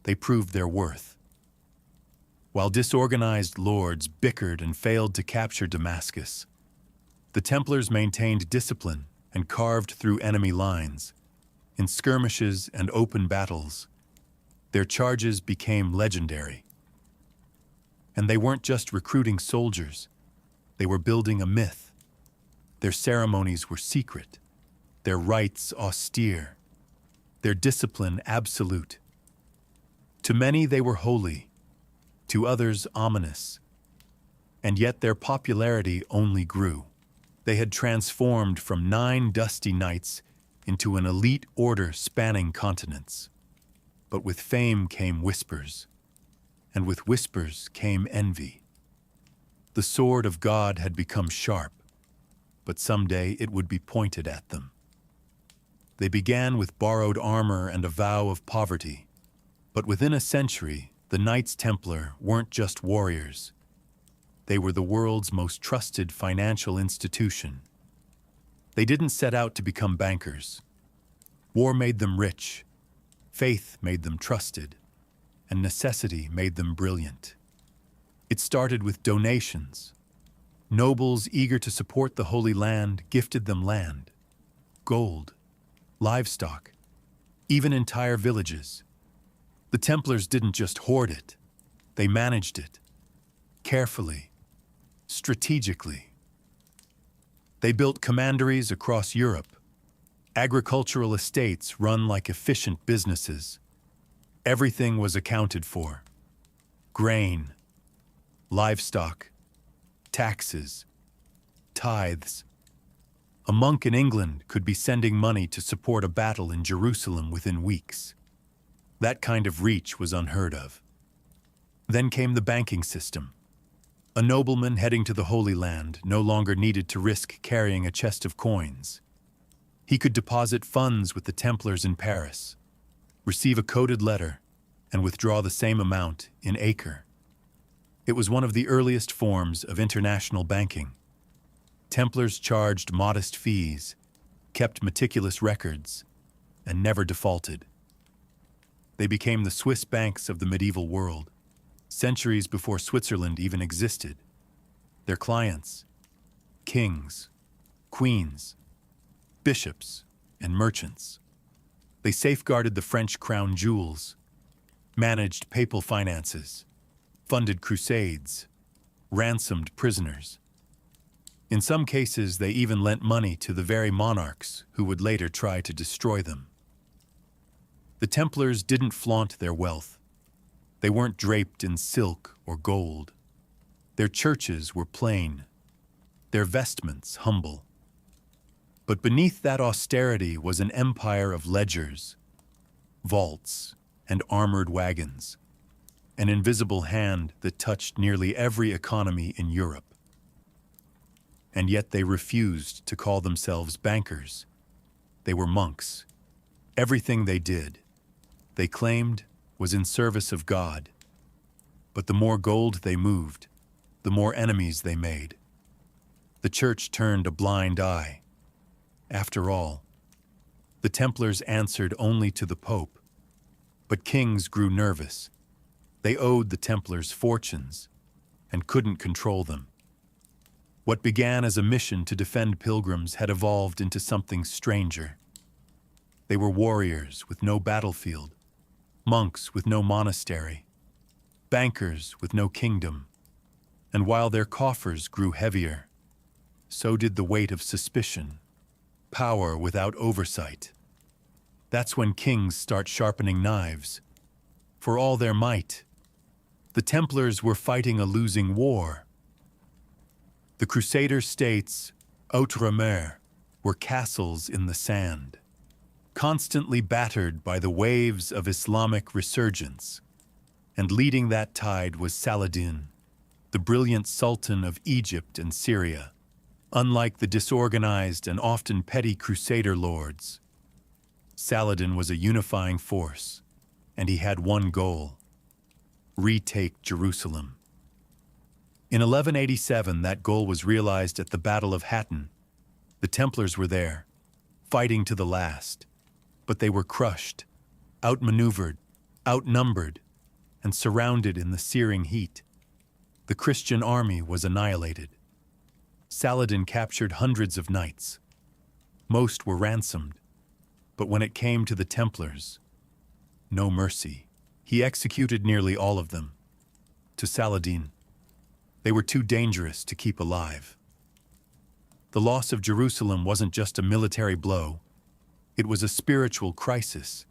they proved their worth. While disorganized lords bickered and failed to capture Damascus, the Templars maintained discipline and carved through enemy lines. In skirmishes and open battles, their charges became legendary. And they weren't just recruiting soldiers, they were building a myth. Their ceremonies were secret, their rites austere, their discipline absolute. To many they were holy, to others ominous, and yet their popularity only grew. They had transformed from 9 dusty knights into an elite order spanning continents. But with fame came whispers, and with whispers came envy. The sword of God had become sharp, but someday it would be pointed at them. They began with borrowed armor and a vow of poverty, but within a century, the Knights Templar weren't just warriors. They were the world's most trusted financial institution. They didn't set out to become bankers. War made them rich, faith made them trusted, and necessity made them brilliant. It started with donations. Nobles eager to support the Holy Land gifted them land, gold, livestock, even entire villages. The Templars didn't just hoard it, they managed it, carefully, strategically. They built commanderies across Europe, agricultural estates run like efficient businesses. Everything was accounted for: grain, livestock, taxes, tithes. A monk in England could be sending money to support a battle in Jerusalem within weeks. That kind of reach was unheard of. Then came the banking system. A nobleman heading to the Holy Land no longer needed to risk carrying a chest of coins. He could deposit funds with the Templars in Paris, receive a coded letter, and withdraw the same amount in Acre. It was one of the earliest forms of international banking. Templars charged modest fees, kept meticulous records, and never defaulted. They became the Swiss banks of the medieval world, centuries before Switzerland even existed. Their clients, kings, queens, bishops, and merchants. They safeguarded the French crown jewels, managed papal finances, funded crusades, ransomed prisoners. In some cases, they even lent money to the very monarchs who would later try to destroy them. The Templars didn't flaunt their wealth. They weren't draped in silk or gold. Their churches were plain, their vestments humble. But beneath that austerity was an empire of ledgers, vaults, and armored wagons, an invisible hand that touched nearly every economy in Europe. And yet they refused to call themselves bankers. They were monks. Everything they did, they claimed, was in service of God. But the more gold they moved, the more enemies they made. The church turned a blind eye. After all, the Templars answered only to the Pope. But kings grew nervous. They owed the Templars fortunes and couldn't control them. What began as a mission to defend pilgrims had evolved into something stranger. They were warriors with no battlefield, monks with no monastery, bankers with no kingdom. And while their coffers grew heavier, so did the weight of suspicion, power without oversight. That's when kings start sharpening knives. For all their might, the Templars were fighting a losing war. The Crusader states, outre-mer, were castles in the sand, constantly battered by the waves of Islamic resurgence. And leading that tide was Saladin, the brilliant Sultan of Egypt and Syria. Unlike the disorganized and often petty Crusader lords, Saladin was a unifying force, and he had one goal: retake Jerusalem. In 1187, that goal was realized at the Battle of Hattin. The Templars were there, fighting to the last, but they were crushed, outmaneuvered, outnumbered, and surrounded in the searing heat. The Christian army was annihilated. Saladin captured hundreds of knights. Most were ransomed, but when it came to the Templars, no mercy. He executed nearly all of them. To Saladin, they were too dangerous to keep alive. The loss of Jerusalem wasn't just a military blow, it was a spiritual crisis.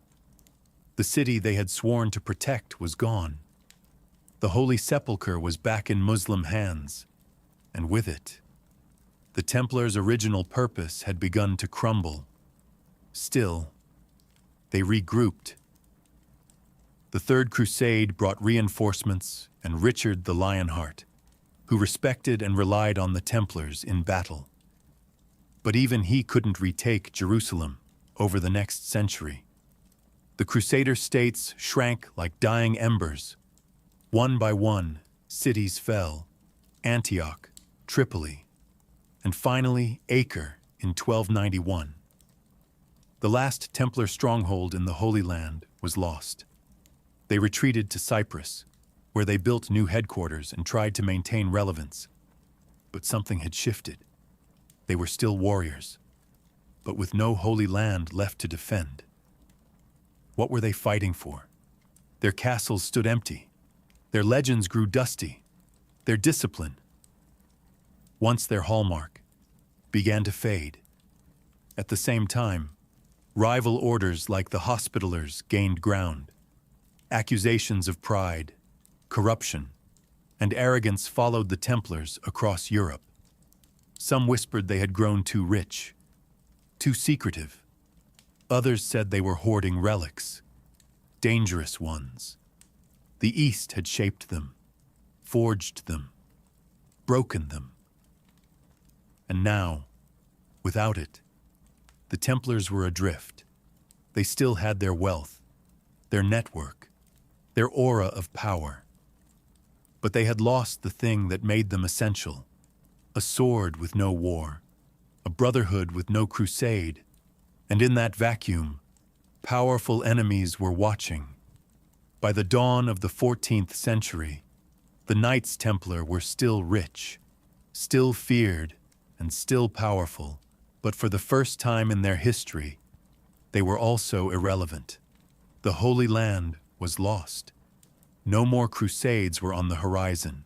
The city they had sworn to protect was gone. The Holy Sepulchre was back in Muslim hands, and with it, the Templars' original purpose had begun to crumble. Still, they regrouped. The Third Crusade brought reinforcements and Richard the Lionheart, who respected and relied on the Templars in battle. But even he couldn't retake Jerusalem over the next century. The Crusader states shrank like dying embers. One by one, cities fell: Antioch, Tripoli, and finally Acre in 1291. The last Templar stronghold in the Holy Land was lost. They retreated to Cyprus, where they built new headquarters and tried to maintain relevance. But something had shifted. They were still warriors, but with no Holy Land left to defend. What were they fighting for? Their castles stood empty. Their legends grew dusty. Their discipline, once their hallmark, began to fade. At the same time, rival orders like the Hospitallers gained ground. Accusations of pride, corruption, and arrogance followed the Templars across Europe. Some whispered they had grown too rich, too secretive. Others said they were hoarding relics, dangerous ones. The East had shaped them, forged them, broken them. And now, without it, the Templars were adrift. They still had their wealth, their network, their aura of power. But they had lost the thing that made them essential: a sword with no war, a brotherhood with no crusade. And in that vacuum, powerful enemies were watching. By the dawn of the 14th century, the Knights Templar were still rich, still feared, and still powerful, but for the first time in their history, they were also irrelevant. The Holy Land was lost. No more crusades were on the horizon.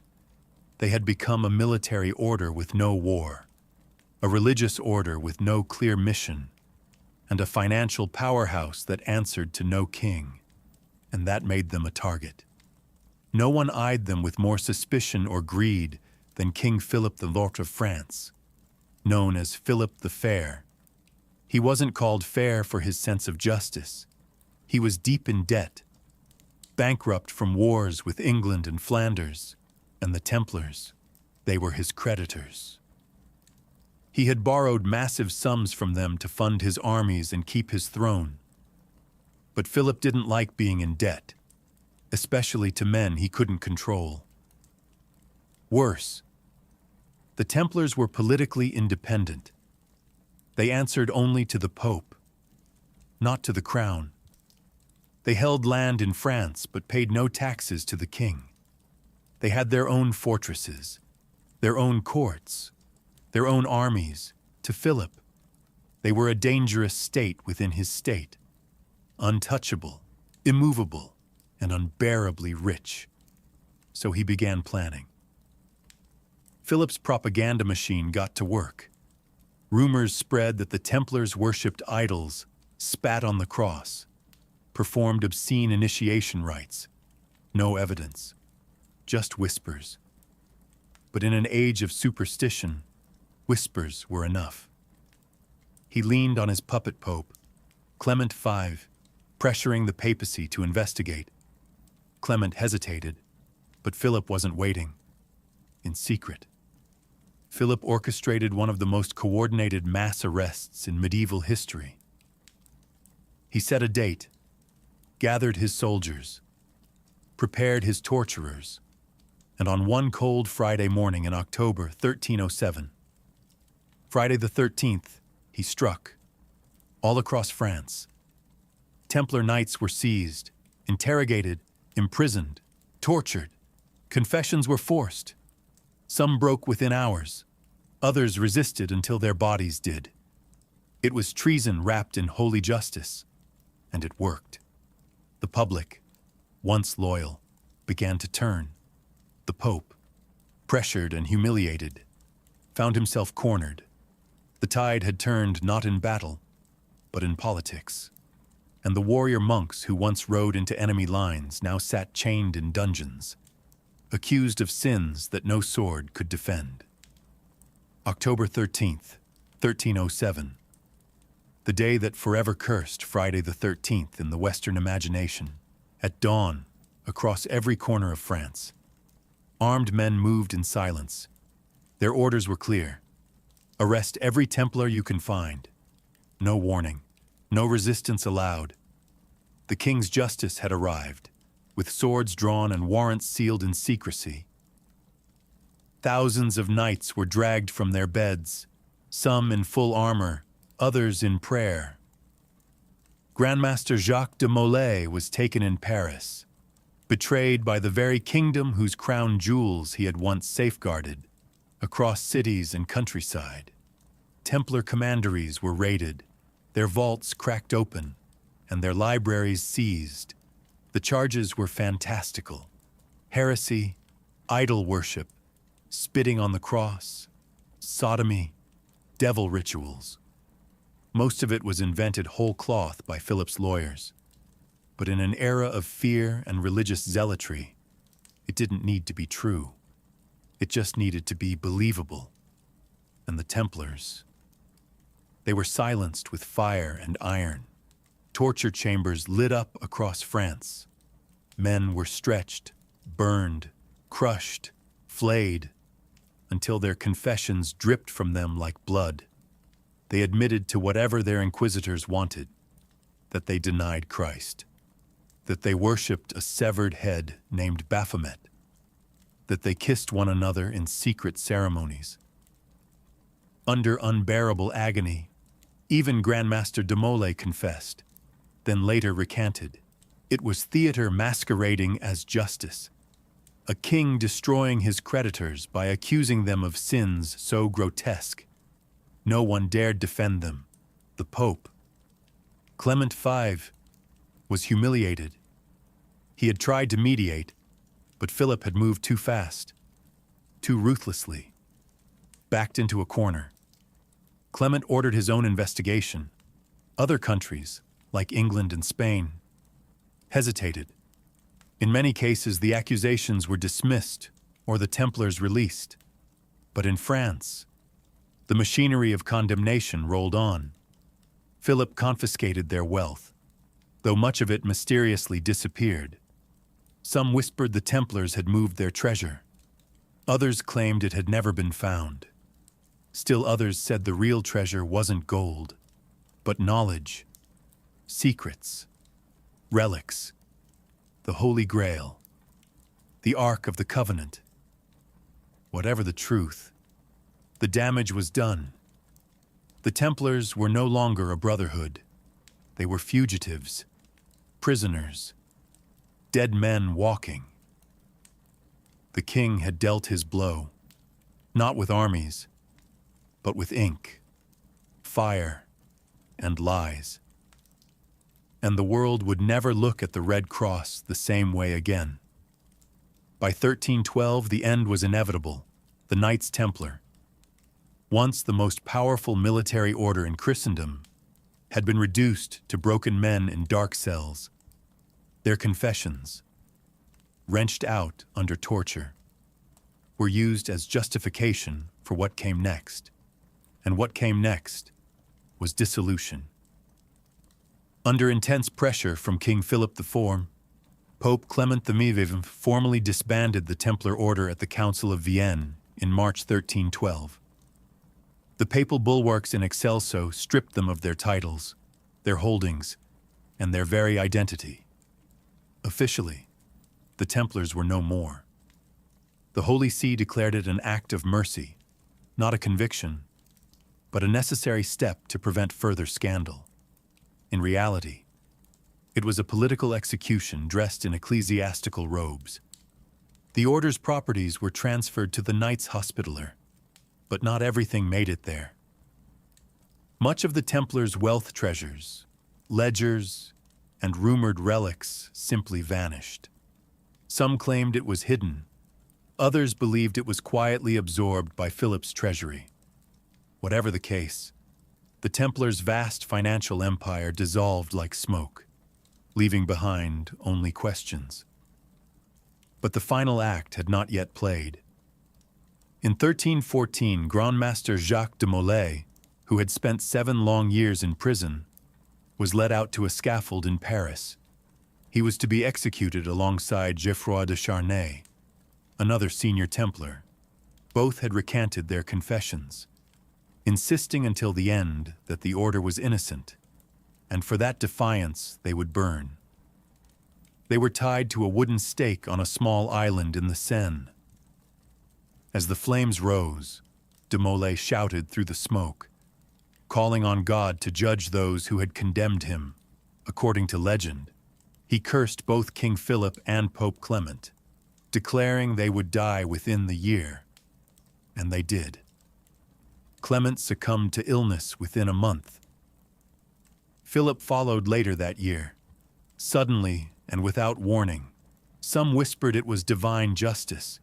They had become a military order with no war, a religious order with no clear mission, and a financial powerhouse that answered to no king. And that made them a target. No one eyed them with more suspicion or greed than King Philip the Lord of France. known as Philip the Fair. He wasn't called fair for his sense of justice. He was deep in debt, bankrupt from wars with England and Flanders, and the Templars. They were his creditors. He had borrowed massive sums from them to fund his armies and keep his throne. But Philip didn't like being in debt, especially to men he couldn't control. Worse, the Templars were politically independent. They answered only to the Pope, not to the crown. They held land in France but paid no taxes to the king. They had their own fortresses, their own courts, their own armies. To Philip, they were a dangerous state within his state, untouchable, immovable, and unbearably rich. So he began planning. Philip's propaganda machine got to work. Rumors spread that the Templars worshipped idols, spat on the cross, performed obscene initiation rites. No evidence, just whispers. But in an age of superstition, whispers were enough. He leaned on his puppet pope, Clement V, pressuring the papacy to investigate. Clement hesitated, but Philip wasn't waiting. In secret, Philip orchestrated one of the most coordinated mass arrests in medieval history. He set a date, gathered his soldiers, prepared his torturers, and on one cold Friday morning in October 1307, Friday the 13th, he struck, all across France. Templar knights were seized, interrogated, imprisoned, tortured. Confessions were forced. Some broke within hours. Others resisted until their bodies did. It was treason wrapped in holy justice, and it worked. The public, once loyal, began to turn. The Pope, pressured and humiliated, found himself cornered. The tide had turned not in battle, but in politics. And the warrior monks who once rode into enemy lines now sat chained in dungeons, accused of sins that no sword could defend. October 13th, 1307. The day that forever cursed Friday the 13th in the Western imagination. At dawn, across every corner of France, armed men moved in silence. Their orders were clear. Arrest every Templar you can find. No warning, no resistance allowed. The king's justice had arrived, with swords drawn and warrants sealed in secrecy. Thousands of knights were dragged from their beds, some in full armor, others in prayer. Grandmaster Jacques de Molay was taken in Paris, betrayed by the very kingdom whose crown jewels he had once safeguarded. Across cities and countryside, Templar commanderies were raided, their vaults cracked open, and their libraries seized. The charges were fantastical: heresy, idol worship, spitting on the cross, sodomy, devil rituals. Most of it was invented whole cloth by Philip's lawyers. But in an era of fear and religious zealotry, it didn't need to be true. It just needed to be believable. And the Templars, they were silenced with fire and iron. Torture chambers lit up across France. Men were stretched, burned, crushed, flayed, until their confessions dripped from them like blood. They admitted to whatever their inquisitors wanted, that they denied Christ, that they worshipped a severed head named Baphomet, that they kissed one another in secret ceremonies. Under unbearable agony, even Grandmaster de Molay confessed, then later recanted. It was theater masquerading as justice, a king destroying his creditors by accusing them of sins so grotesque no one dared defend them. The Pope, Clement V, was humiliated. He had tried to mediate, but Philip had moved too fast, too ruthlessly, backed into a corner. Clement ordered his own investigation. Other countries, like England and Spain, hesitated. In many cases, the accusations were dismissed or the Templars released. But in France, The machinery of condemnation rolled on. Philip confiscated their wealth, though much of it mysteriously disappeared. Some whispered the Templars had moved their treasure. Others claimed it had never been found. Still others said the real treasure wasn't gold, but knowledge, secrets, relics, the Holy Grail, the Ark of the Covenant. Whatever the truth, the damage was done. The Templars were no longer a brotherhood. They were fugitives, prisoners, dead men walking. The king had dealt his blow, not with armies, but with ink, fire, and lies. And the world would never look at the Red Cross the same way again. By 1312, the end was inevitable. The Knights Templar, once the most powerful military order in Christendom, had been reduced to broken men in dark cells. Their confessions, wrenched out under torture, were used as justification for what came next. And what came next was dissolution. Under intense pressure from King Philip IV, Pope Clement XI formally disbanded the Templar Order at the Council of Vienne in March 1312. The papal bulwarks in Excelso stripped them of their titles, their holdings, and their very identity. Officially, the Templars were no more. The Holy See declared it an act of mercy, not a conviction, but a necessary step to prevent further scandal. In reality, it was a political execution dressed in ecclesiastical robes. The order's properties were transferred to the Knights Hospitaller, but not everything made it there. Much of the Templars' wealth treasures, ledgers, and rumored relics simply vanished. Some claimed it was hidden. Others believed it was quietly absorbed by Philip's treasury. Whatever the case, the Templars' vast financial empire dissolved like smoke, leaving behind only questions. But the final act had not yet played. In 1314, Grandmaster Jacques de Molay, who had spent 7 long years in prison, was led out to a scaffold in Paris. He was to be executed alongside Geoffroy de Charnay, another senior Templar. Both had recanted their confessions, insisting until the end that the order was innocent, and for that defiance they would burn. They were tied to a wooden stake on a small island in the Seine. As the flames rose, de Molay shouted through the smoke, calling on God to judge those who had condemned him. According to legend, he cursed both King Philip and Pope Clement, declaring they would die within the year. And they did. Clement succumbed to illness within a month. Philip followed later that year. Suddenly and without warning, some whispered it was divine justice.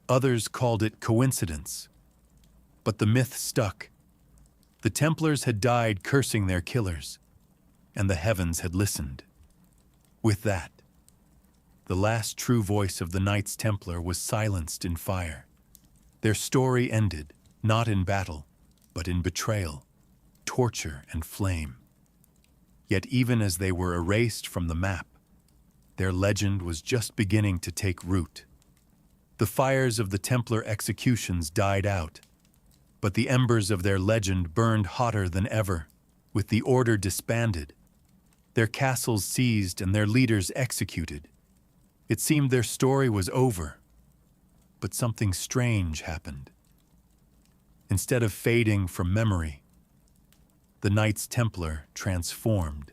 Others called it coincidence. But the myth stuck. The Templars had died cursing their killers, and the heavens had listened. With that, the last true voice of the Knights Templar was silenced in fire. Their story ended, not in battle, but in betrayal, torture, and flame. Yet even as they were erased from the map, their legend was just beginning to take root. The fires of the Templar executions died out, but the embers of their legend burned hotter than ever. With the order disbanded, their castles seized and their leaders executed, it seemed their story was over. But something strange happened. Instead of fading from memory, the Knights Templar transformed.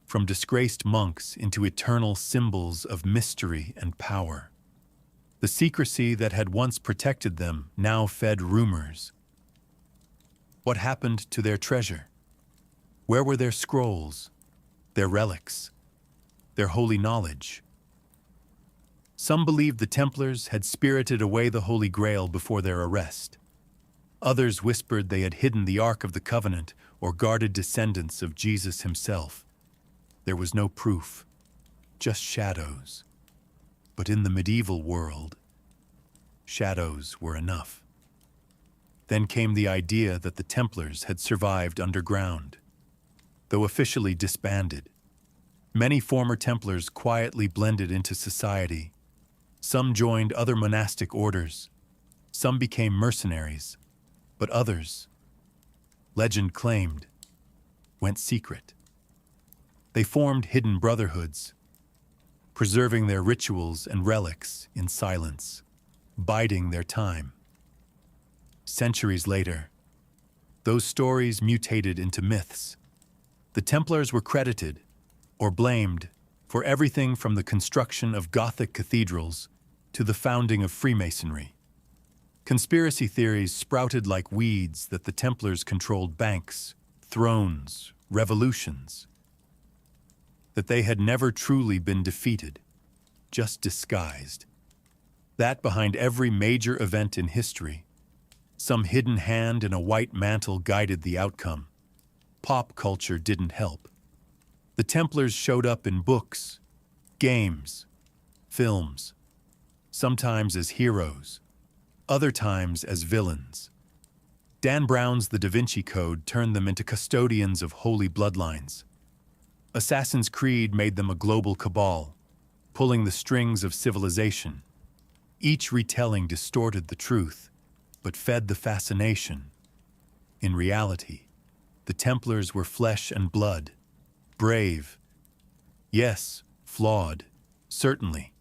From disgraced monks into eternal symbols of mystery and power. The secrecy that had once protected them now fed rumors. What happened to their treasure? Where were their scrolls, their relics, their holy knowledge? Some believed the Templars had spirited away the Holy Grail before their arrest. Others whispered they had hidden the Ark of the Covenant or guarded descendants of Jesus himself. There was no proof, just shadows. But in the medieval world, shadows were enough. Then came the idea that the Templars had survived underground. Though officially disbanded, many former Templars quietly blended into society. Some joined other monastic orders, some became mercenaries, but others, legend claimed, went secret. They formed hidden brotherhoods, preserving their rituals and relics in silence, biding their time. Centuries later, those stories mutated into myths. The Templars were credited, or blamed, for everything from the construction of Gothic cathedrals to the founding of Freemasonry. Conspiracy theories sprouted like weeds that the Templars controlled banks, thrones, revolutions. That they had never truly been defeated, just disguised. That behind every major event in history, some hidden hand in a white mantle guided the outcome. Pop culture didn't help. The Templars showed up in books, games, films, sometimes as heroes, other times as villains. Dan Brown's The Da Vinci Code turned them into custodians of holy bloodlines. Assassin's Creed made them a global cabal, pulling the strings of civilization. Each retelling distorted the truth, but fed the fascination. In reality, the Templars were flesh and blood, brave, yes, flawed, certainly.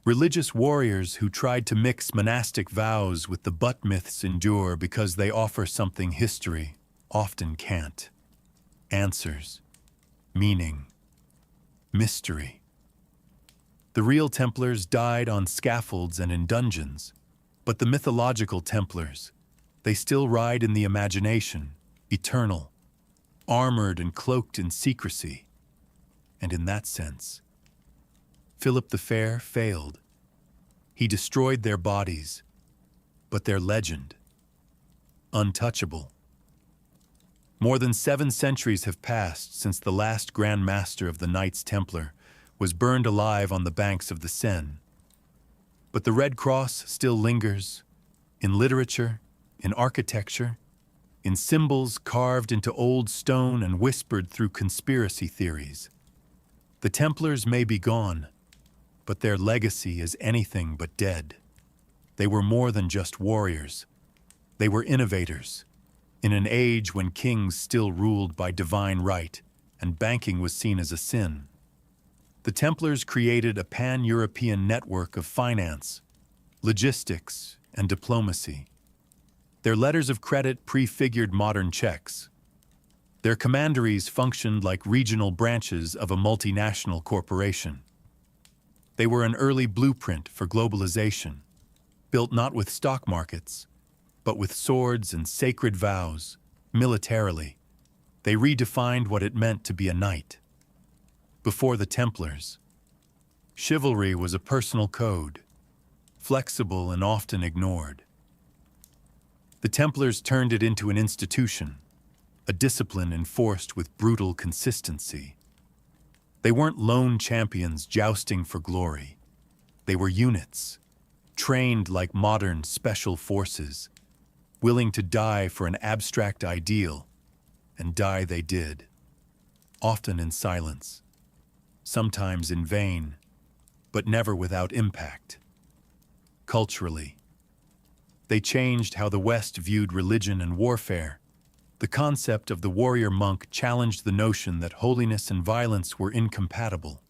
Religious warriors who tried to mix monastic vows with the butt myths endure because they offer something history often can't. Answers, meaning, mystery. The real Templars died on scaffolds and in dungeons, but the mythological Templars, they still ride in the imagination, eternal, armored and cloaked in secrecy. And in that sense, Philip the Fair failed. He destroyed their bodies, but their legend, untouchable. More than 7 centuries have passed since the last Grand Master of the Knights Templar was burned alive on the banks of the Seine. But the Red Cross still lingers, in literature, in architecture, in symbols carved into old stone and whispered through conspiracy theories. The Templars may be gone, but their legacy is anything but dead. They were more than just warriors. They were innovators. In an age when kings still ruled by divine right and banking was seen as a sin, the Templars created a pan-European network of finance, logistics, and diplomacy. Their letters of credit prefigured modern checks. Their commanderies functioned like regional branches of a multinational corporation. They were an early blueprint for globalization, built not with stock markets, but with swords and sacred vows. Militarily, they redefined what it meant to be a knight. Before the Templars, chivalry was a personal code, flexible and often ignored. The Templars turned it into an institution, a discipline enforced with brutal consistency. They weren't lone champions jousting for glory. They were units, trained like modern special forces, willing to die for an abstract ideal, and die they did, often in silence, sometimes in vain, but never without impact. Culturally, they changed how the West viewed religion and warfare. The concept of the warrior monk challenged the notion that holiness and violence were incompatible.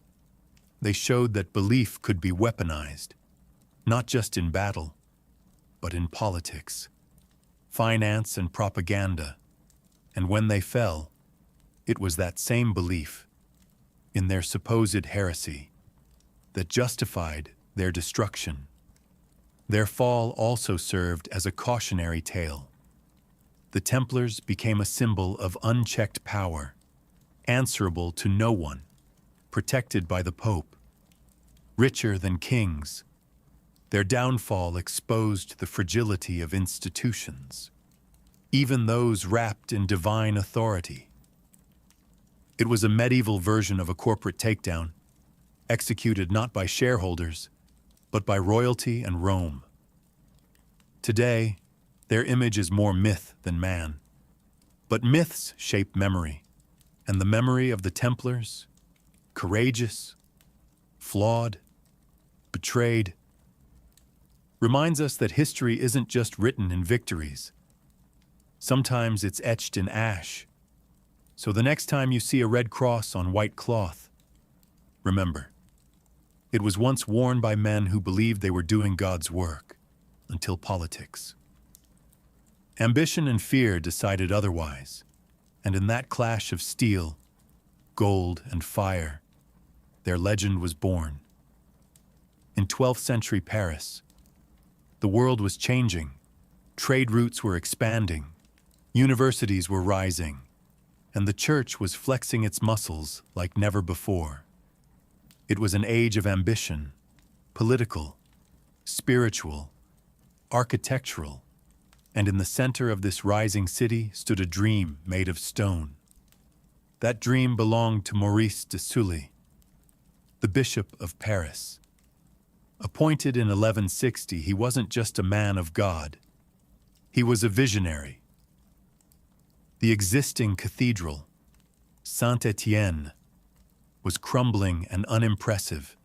They showed that belief could be weaponized, not just in battle, but in politics, finance, and propaganda. And when they fell, it was that same belief, in their supposed heresy, that justified their destruction. Their fall also served as a cautionary tale. The Templars became a symbol of unchecked power, answerable to no one, protected by the Pope, richer than kings. Their downfall exposed the fragility of institutions, even those wrapped in divine authority. It was a medieval version of a corporate takedown, executed not by shareholders, but by royalty and Rome. Today, Their image is more myth than man. But myths shape memory, and the memory of the Templars, courageous, flawed, betrayed, reminds us that history isn't just written in victories. Sometimes it's etched in ash. So the next time you see a red cross on white cloth, remember, it was once worn by men who believed they were doing God's work, until politics. Ambition and fear decided otherwise, and in that clash of steel, gold, and fire, their legend was born. In 12th century Paris, the world was changing, trade routes were expanding, universities were rising, and the church was flexing its muscles like never before. It was an age of ambition, political, spiritual, architectural, and in the center of this rising city stood a dream made of stone. That dream belonged to Maurice de Sully, the Bishop of Paris. Appointed in 1160, he wasn't just a man of God. He was a visionary. The existing cathedral, Saint-Étienne, was crumbling and unimpressive.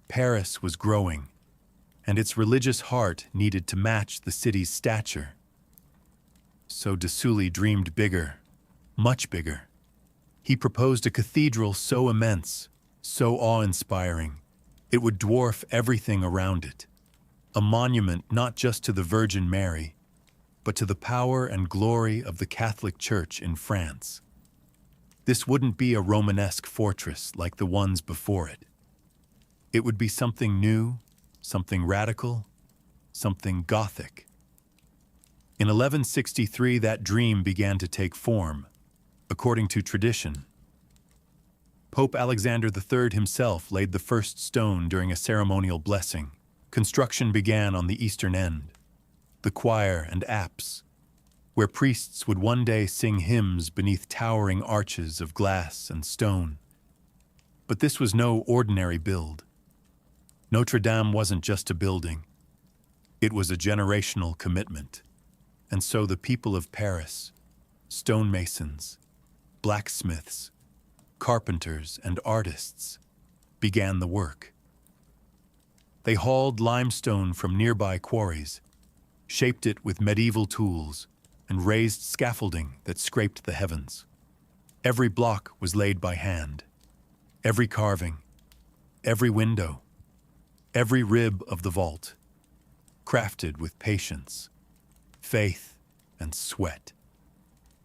Paris was growing, and its religious heart needed to match the city's stature. So de Sully dreamed bigger, much bigger. He proposed a cathedral so immense, so awe-inspiring, it would dwarf everything around it. A monument not just to the Virgin Mary, but to the power and glory of the Catholic Church in France. This wouldn't be a Romanesque fortress like the ones before it. It would be something new, something radical, something Gothic. In 1163, that dream began to take form, according to tradition. Pope Alexander III himself laid the first stone during a ceremonial blessing. Construction began on the eastern end, the choir and apse, where priests would one day sing hymns beneath towering arches of glass and stone. But this was no ordinary build. Notre Dame wasn't just a building. It was a generational commitment. And so the people of Paris, stonemasons, blacksmiths, carpenters, and artists, began the work. They hauled limestone from nearby quarries, shaped it with medieval tools, and raised scaffolding that scraped the heavens. Every block was laid by hand. Every carving, every window, every rib of the vault, crafted with patience, faith, and sweat.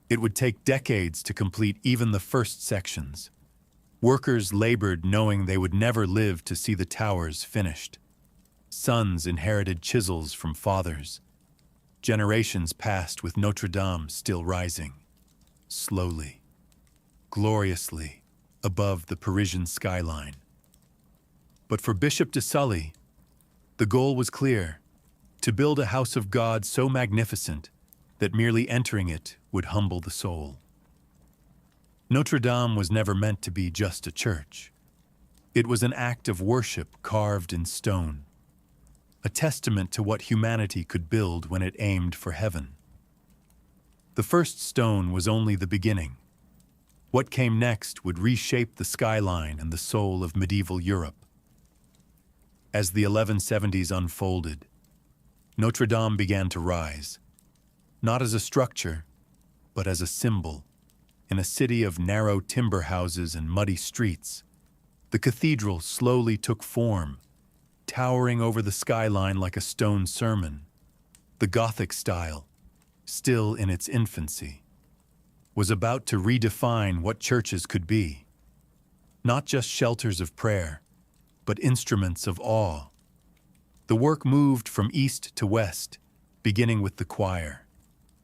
It would take decades to complete even the first sections. Workers labored knowing they would never live to see the towers finished. Sons inherited chisels from fathers. Generations passed with Notre Dame still rising, slowly, gloriously, above the Parisian skyline. But for Bishop de Sully, the goal was clear: to build a house of God so magnificent that merely entering it would humble the soul. Notre Dame was never meant to be just a church. It was an act of worship carved in stone, a testament to what humanity could build when it aimed for heaven. The first stone was only the beginning. What came next would reshape the skyline and the soul of medieval Europe. As the 1170s unfolded, Notre Dame began to rise, not as a structure, but as a symbol. In a city of narrow timber houses and muddy streets, the cathedral slowly took form, towering over the skyline like a stone sermon. The Gothic style, still in its infancy, was about to redefine what churches could be. Not just shelters of prayer, but instruments of awe. The work moved from east to west, beginning with the choir,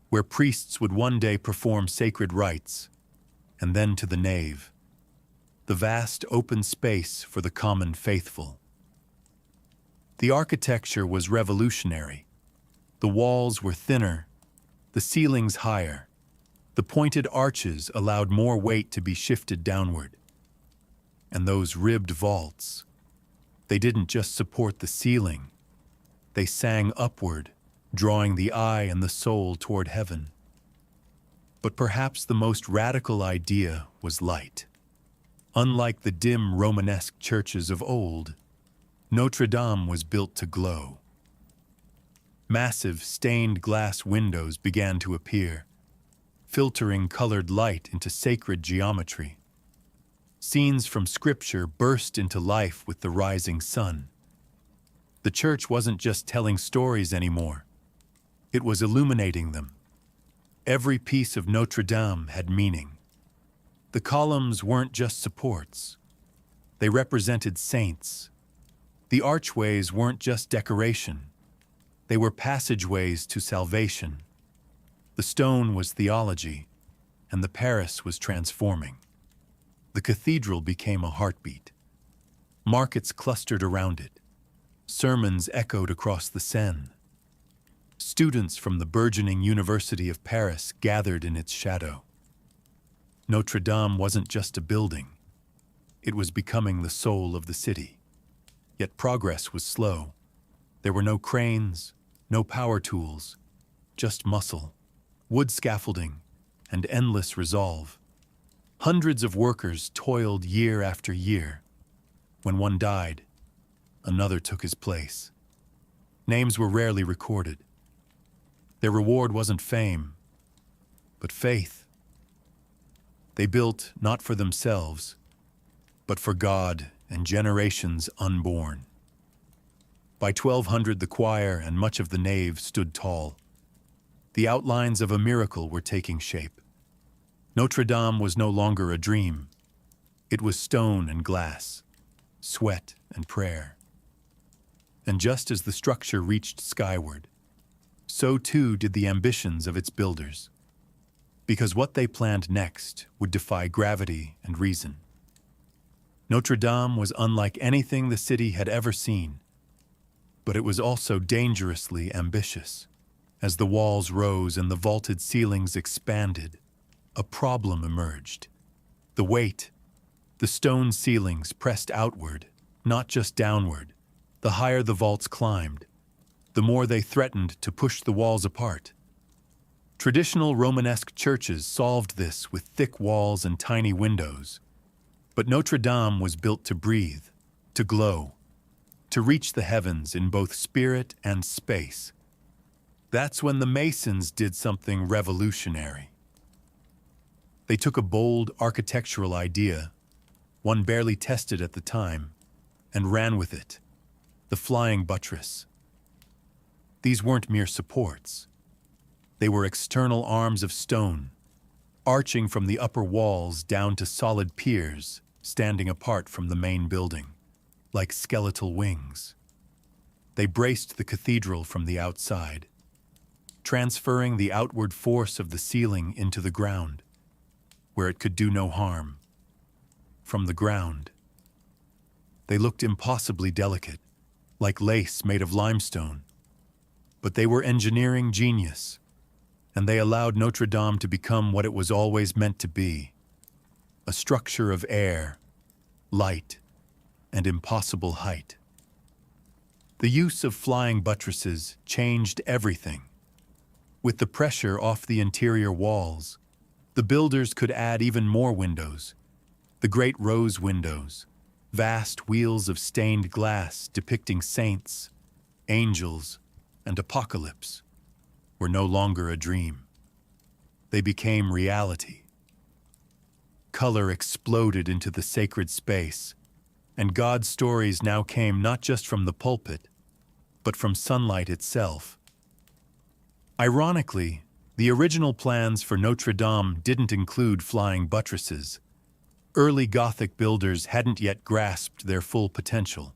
where priests would one day perform sacred rites, and then to the nave, the vast open space for the common faithful. The architecture was revolutionary. The walls were thinner, the ceilings higher. The pointed arches allowed more weight to be shifted downward. And those ribbed vaults, they didn't just support the ceiling, they sang upward, drawing the eye and the soul toward heaven. But perhaps the most radical idea was light. Unlike the dim Romanesque churches of old, Notre Dame was built to glow. Massive stained glass windows began to appear, filtering colored light into sacred geometry. Scenes from Scripture burst into life with the rising sun. The church wasn't just telling stories anymore. It was illuminating them. Every piece of Notre Dame had meaning. The columns weren't just supports. They represented saints. The archways weren't just decoration. They were passageways to salvation. The stone was theology, and the Paris was transforming. The cathedral became a heartbeat. Markets clustered around it. Sermons echoed across the Seine. Students from the burgeoning University of Paris gathered in its shadow. Notre Dame wasn't just a building. It was becoming the soul of the city. Yet progress was slow. There were no cranes, no power tools, just muscle, wood scaffolding, and endless resolve. Hundreds of workers toiled year after year. When one died, another took his place. Names were rarely recorded. Their reward wasn't fame, but faith. They built not for themselves, but for God and generations unborn. By 1200, the choir and much of the nave stood tall. The outlines of a miracle were taking shape. Notre Dame was no longer a dream. It was stone and glass, sweat and prayer. And just as the structure reached skyward, so too did the ambitions of its builders. Because what they planned next would defy gravity and reason. Notre Dame was unlike anything the city had ever seen, but it was also dangerously ambitious. As the walls rose and the vaulted ceilings expanded, a problem emerged. The weight. The stone ceilings pressed outward, not just downward. The higher the vaults climbed, the more they threatened to push the walls apart. Traditional Romanesque churches solved this with thick walls and tiny windows. But Notre Dame was built to breathe, to glow, to reach the heavens in both spirit and space. That's when the Masons did something revolutionary. They took a bold architectural idea, one barely tested at the time, and ran with it: the flying buttress. These weren't mere supports. They were external arms of stone, arching from the upper walls down to solid piers standing apart from the main building, like skeletal wings. They braced the cathedral from the outside, transferring the outward force of the ceiling into the ground, where it could do no harm. From the ground, they looked impossibly delicate, like lace made of limestone. But they were engineering genius, and they allowed Notre Dame to become what it was always meant to be: a structure of air, light, and impossible height. The use of flying buttresses changed everything. With the pressure off the interior walls, the builders could add even more windows: the great rose windows, vast wheels of stained glass depicting saints, angels, and apocalypse, were no longer a dream. They became reality. Color exploded into the sacred space, and God's stories now came not just from the pulpit, but from sunlight itself. Ironically, the original plans for Notre Dame didn't include flying buttresses. Early Gothic builders hadn't yet grasped their full potential.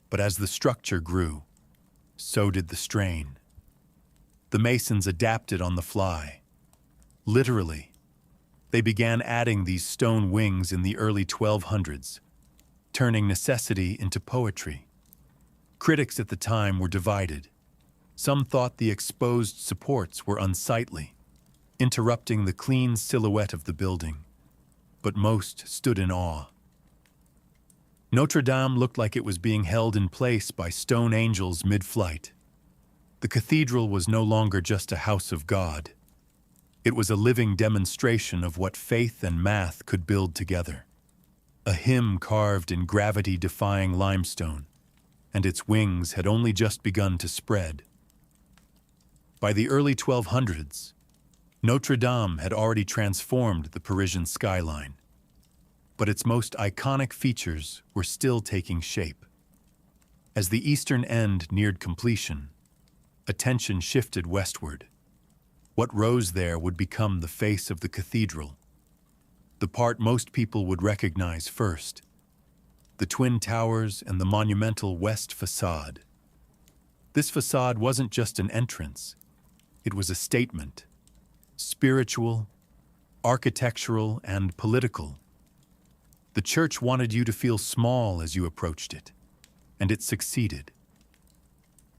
But as the structure grew, so did the strain. The masons adapted on the fly. Literally, they began adding these stone wings in the early 1200s, turning necessity into poetry. Critics at the time were divided. Some thought the exposed supports were unsightly, interrupting the clean silhouette of the building, but most stood in awe. Notre Dame looked like it was being held in place by stone angels mid-flight. The cathedral was no longer just a house of God. It was a living demonstration of what faith and math could build together. A hymn carved in gravity-defying limestone, and its wings had only just begun to spread. By the early 1200s, Notre Dame had already transformed the Parisian skyline, but its most iconic features were still taking shape. As the eastern end neared completion, attention shifted westward. What rose there would become the face of the cathedral, the part most people would recognize first: the twin towers and the monumental west facade. This facade wasn't just an entrance, it was a statement, spiritual, architectural, and political. The church wanted you to feel small as you approached it, and it succeeded.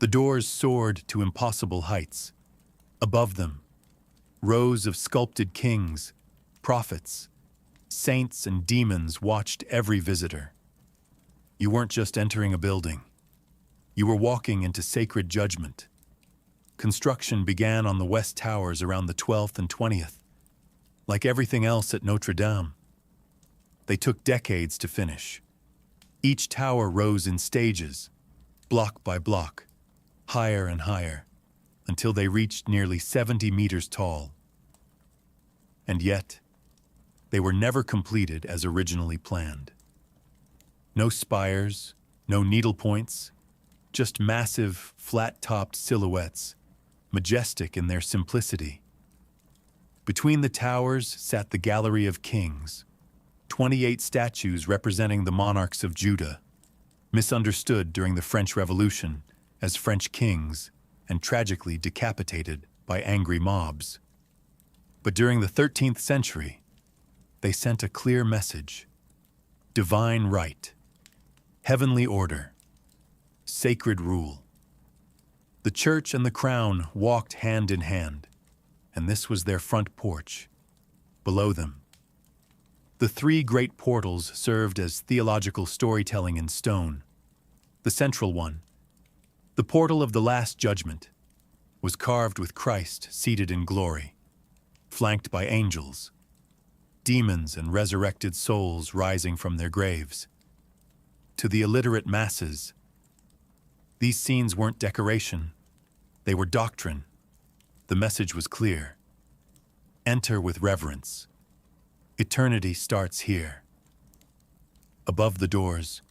The doors soared to impossible heights. Above them, rows of sculpted kings, prophets, saints, and demons watched every visitor. You weren't just entering a building. You were walking into sacred judgment. Construction began on the west towers around the 12th and 20th. Like everything else at Notre Dame, they took decades to finish. Each tower rose in stages, block by block, higher and higher, until they reached nearly 70 meters tall. And yet, they were never completed as originally planned. No spires, no needlepoints, just massive, flat-topped silhouettes, majestic in their simplicity. Between the towers sat the Gallery of Kings, 28 statues representing the monarchs of Judah, misunderstood during the French Revolution as French kings and tragically decapitated by angry mobs. But during the 13th century, they sent a clear message: divine right, heavenly order, sacred rule. The church and the crown walked hand in hand, and this was their front porch. Below them, the three great portals served as theological storytelling in stone. The central one, the portal of the Last Judgment, was carved with Christ seated in glory, flanked by angels, demons and resurrected souls rising from their graves. To the illiterate masses, these scenes weren't decoration, they were doctrine. The message was clear: enter with reverence. Eternity starts here. Above the doors,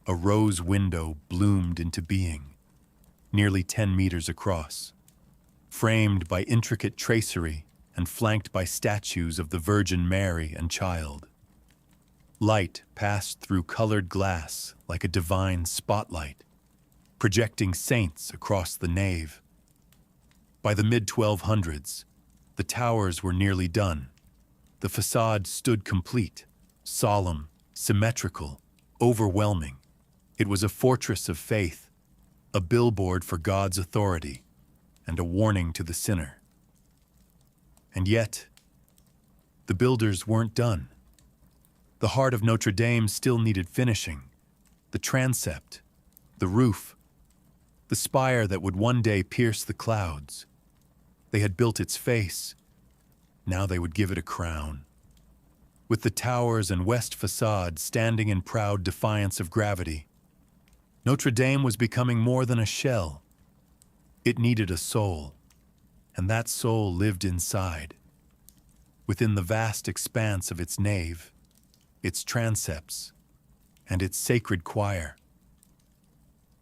a rose window bloomed into being, nearly 10 meters across, framed by intricate tracery and flanked by statues of the Virgin Mary and Child. Light passed through colored glass like a divine spotlight, projecting saints across the nave. By the mid-1200s, the towers were nearly done. The facade stood complete, solemn, symmetrical, overwhelming. It was a fortress of faith, a billboard for God's authority, and a warning to the sinner. And yet, the builders weren't done. The heart of Notre Dame still needed finishing: the transept, the roof, the spire that would one day pierce the clouds. They had built its face. Now they would give it a crown. With the towers and west facade standing in proud defiance of gravity, Notre Dame was becoming more than a shell. It needed a soul, and that soul lived inside, within the vast expanse of its nave, its transepts, and its sacred choir.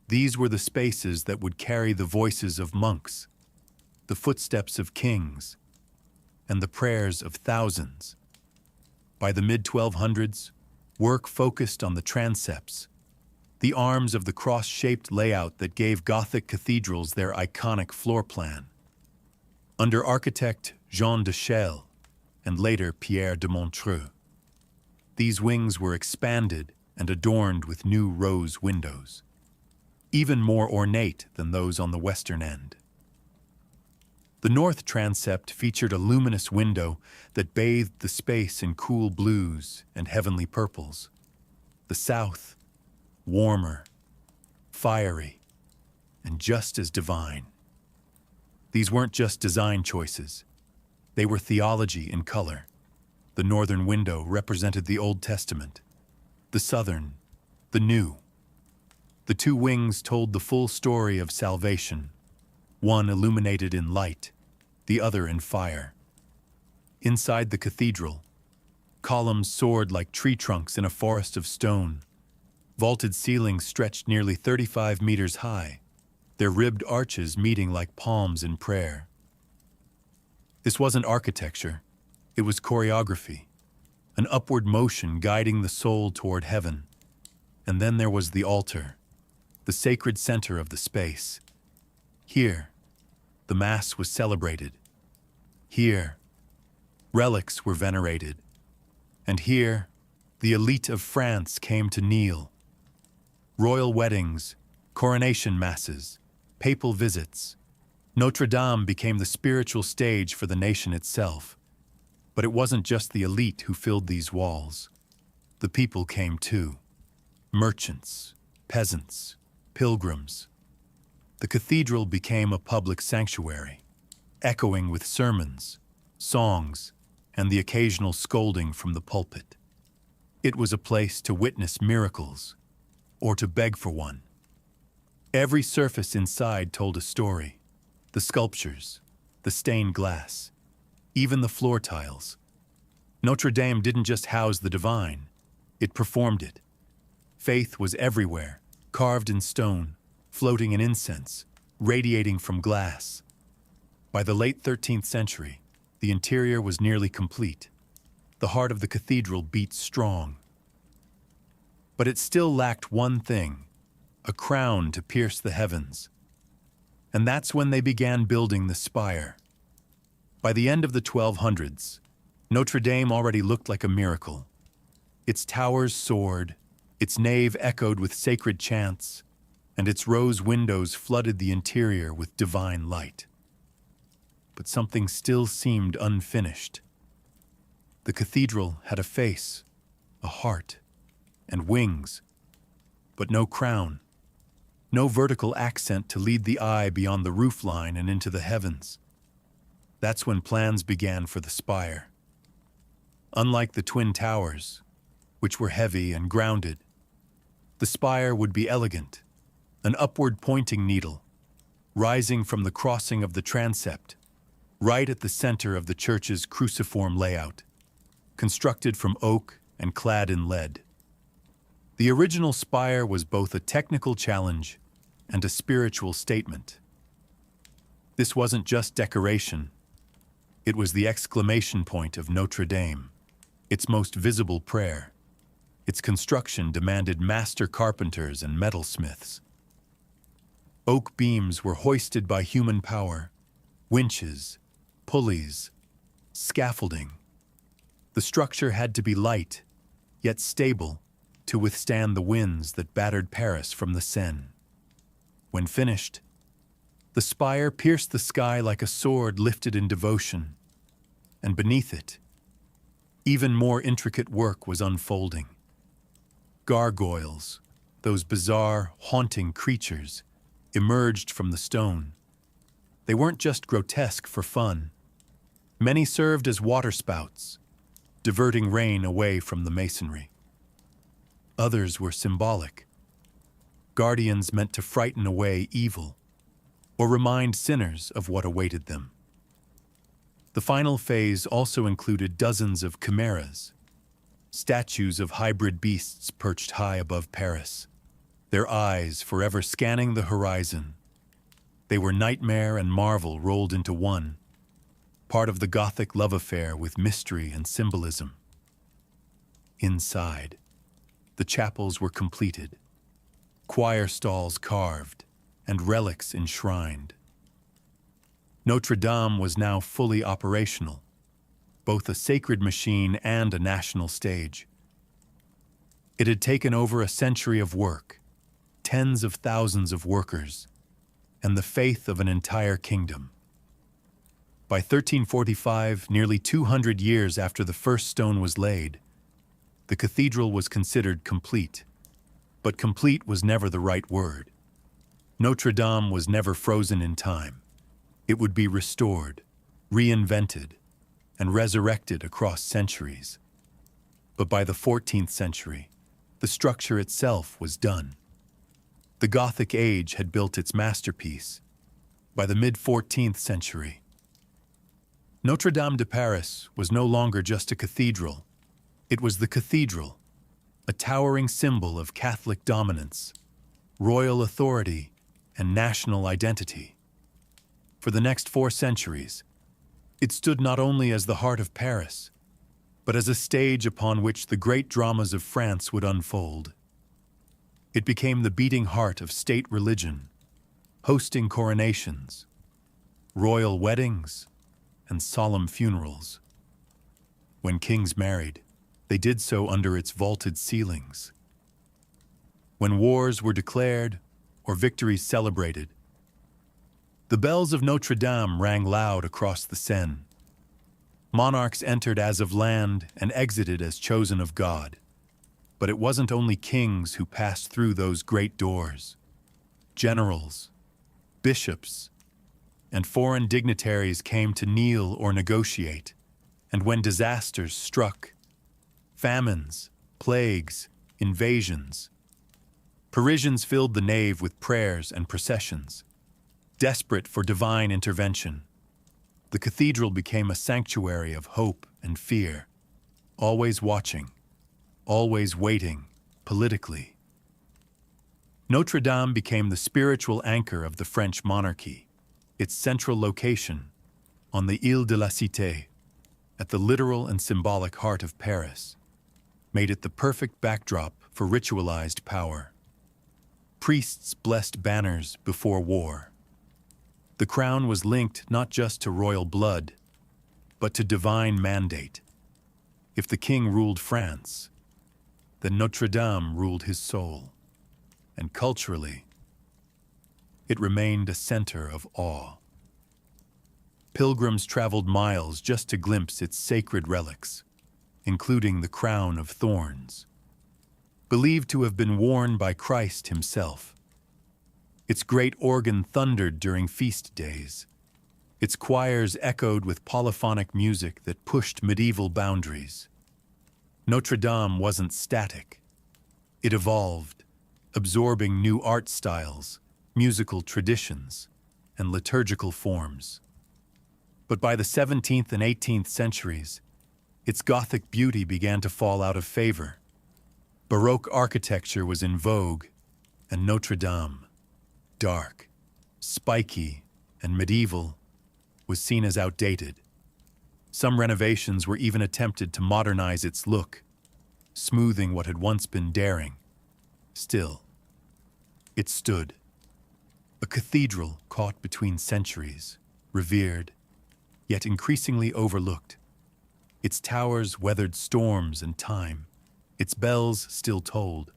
These were the spaces that would carry the voices of monks, the footsteps of kings, and the prayers of thousands. By the mid-1200s, work focused on the transepts, the arms of the cross-shaped layout that gave Gothic cathedrals their iconic floor plan. Under architect Jean de Chelles and later Pierre de Montreux, these wings were expanded and adorned with new rose windows, even more ornate than those on the western end. The north transept featured a luminous window that bathed the space in cool blues and heavenly purples. The south, warmer, fiery, and just as divine. These weren't just design choices. They were theology in color. The northern window represented the Old Testament, the southern, the New. The two wings told the full story of salvation, one illuminated in light, the other in fire. Inside the cathedral, columns soared like tree trunks in a forest of stone. Vaulted ceilings stretched nearly 35 meters high, their ribbed arches meeting like palms in prayer. This wasn't architecture, it was choreography, an upward motion guiding the soul toward heaven. And then there was the altar, the sacred center of the space. Here, the Mass was celebrated. Here, relics were venerated. And here, the elite of France came to kneel. Royal weddings, coronation masses, papal visits. Notre Dame became the spiritual stage for the nation itself. But it wasn't just the elite who filled these walls. The people came too. Merchants, peasants, pilgrims. The cathedral became a public sanctuary, echoing with sermons, songs, and the occasional scolding from the pulpit. It was a place to witness miracles, or to beg for one. Every surface inside told a story. The sculptures, the stained glass, even the floor tiles. Notre Dame didn't just house the divine, it performed it. Faith was everywhere, carved in stone, floating in incense, radiating from glass. By the late 13th century, the interior was nearly complete. The heart of the cathedral beat strong. But it still lacked one thing, a crown to pierce the heavens. And that's when they began building the spire. By the end of the 1200s, Notre Dame already looked like a miracle. Its towers soared, its nave echoed with sacred chants, and its rose windows flooded the interior with divine light. But something still seemed unfinished. The cathedral had a face, a heart, and wings, but no crown, no vertical accent to lead the eye beyond the roofline and into the heavens. That's when plans began for the spire. Unlike the twin towers, which were heavy and grounded, the spire would be elegant, an upward-pointing needle, rising from the crossing of the transept, right at the center of the church's cruciform layout, constructed from oak and clad in lead. The original spire was both a technical challenge and a spiritual statement. This wasn't just decoration. It was the exclamation point of Notre Dame, its most visible prayer. Its construction demanded master carpenters and metalsmiths. Oak beams were hoisted by human power, winches, pulleys, scaffolding. The structure had to be light, yet stable, to withstand the winds that battered Paris from the Seine. When finished, the spire pierced the sky like a sword lifted in devotion, and beneath it, even more intricate work was unfolding. Gargoyles, those bizarre, haunting creatures, emerged from the stone. They weren't just grotesque for fun. Many served as waterspouts, diverting rain away from the masonry. Others were symbolic, guardians meant to frighten away evil or remind sinners of what awaited them. The final phase also included dozens of chimeras, statues of hybrid beasts perched high above Paris, their eyes forever scanning the horizon. They were nightmare and marvel rolled into one, part of the Gothic love affair with mystery and symbolism. Inside, the chapels were completed, choir stalls carved, and relics enshrined. Notre Dame was now fully operational, both a sacred machine and a national stage. It had taken over a century of work, tens of thousands of workers, and the faith of an entire kingdom. By 1345, nearly 200 years after the first stone was laid, the cathedral was considered complete. But complete was never the right word. Notre Dame was never frozen in time. It would be restored, reinvented, and resurrected across centuries. But by the 14th century, the structure itself was done. The Gothic age had built its masterpiece. By the mid-14th century, Notre Dame de Paris was no longer just a cathedral. It was the cathedral, a towering symbol of Catholic dominance, royal authority, and national identity. For the next 4 centuries, it stood not only as the heart of Paris, but as a stage upon which the great dramas of France would unfold. It became the beating heart of state religion, hosting coronations, royal weddings, and solemn funerals. When kings married, they did so under its vaulted ceilings. When wars were declared or victories celebrated, the bells of Notre Dame rang loud across the Seine. Monarchs entered as of land and exited as chosen of God. But it wasn't only kings who passed through those great doors. Generals, bishops, and foreign dignitaries came to kneel or negotiate. And when disasters struck, famines, plagues, invasions, Parisians filled the nave with prayers and processions, desperate for divine intervention. The cathedral became a sanctuary of hope and fear, always watching, always waiting, politically. Notre Dame became the spiritual anchor of the French monarchy, its central location, on the Ile de la Cité, at the literal and symbolic heart of Paris, made it the perfect backdrop for ritualized power. Priests blessed banners before war. The crown was linked not just to royal blood, but to divine mandate. If the king ruled France, then Notre Dame ruled his soul. And culturally, it remained a center of awe. Pilgrims traveled miles just to glimpse its sacred relics, including the crown of thorns, believed to have been worn by Christ himself. Its great organ thundered during feast days. Its choirs echoed with polyphonic music that pushed medieval boundaries. Notre Dame wasn't static. It evolved, absorbing new art styles, musical traditions, and liturgical forms. But by the 17th and 18th centuries, its Gothic beauty began to fall out of favor. Baroque architecture was in vogue, and Notre Dame, dark, spiky, and medieval, was seen as outdated. Some renovations were even attempted to modernize its look, smoothing what had once been daring. Still, it stood, a cathedral caught between centuries, revered, yet increasingly overlooked. Its towers weathered storms and time, its bells still tolled.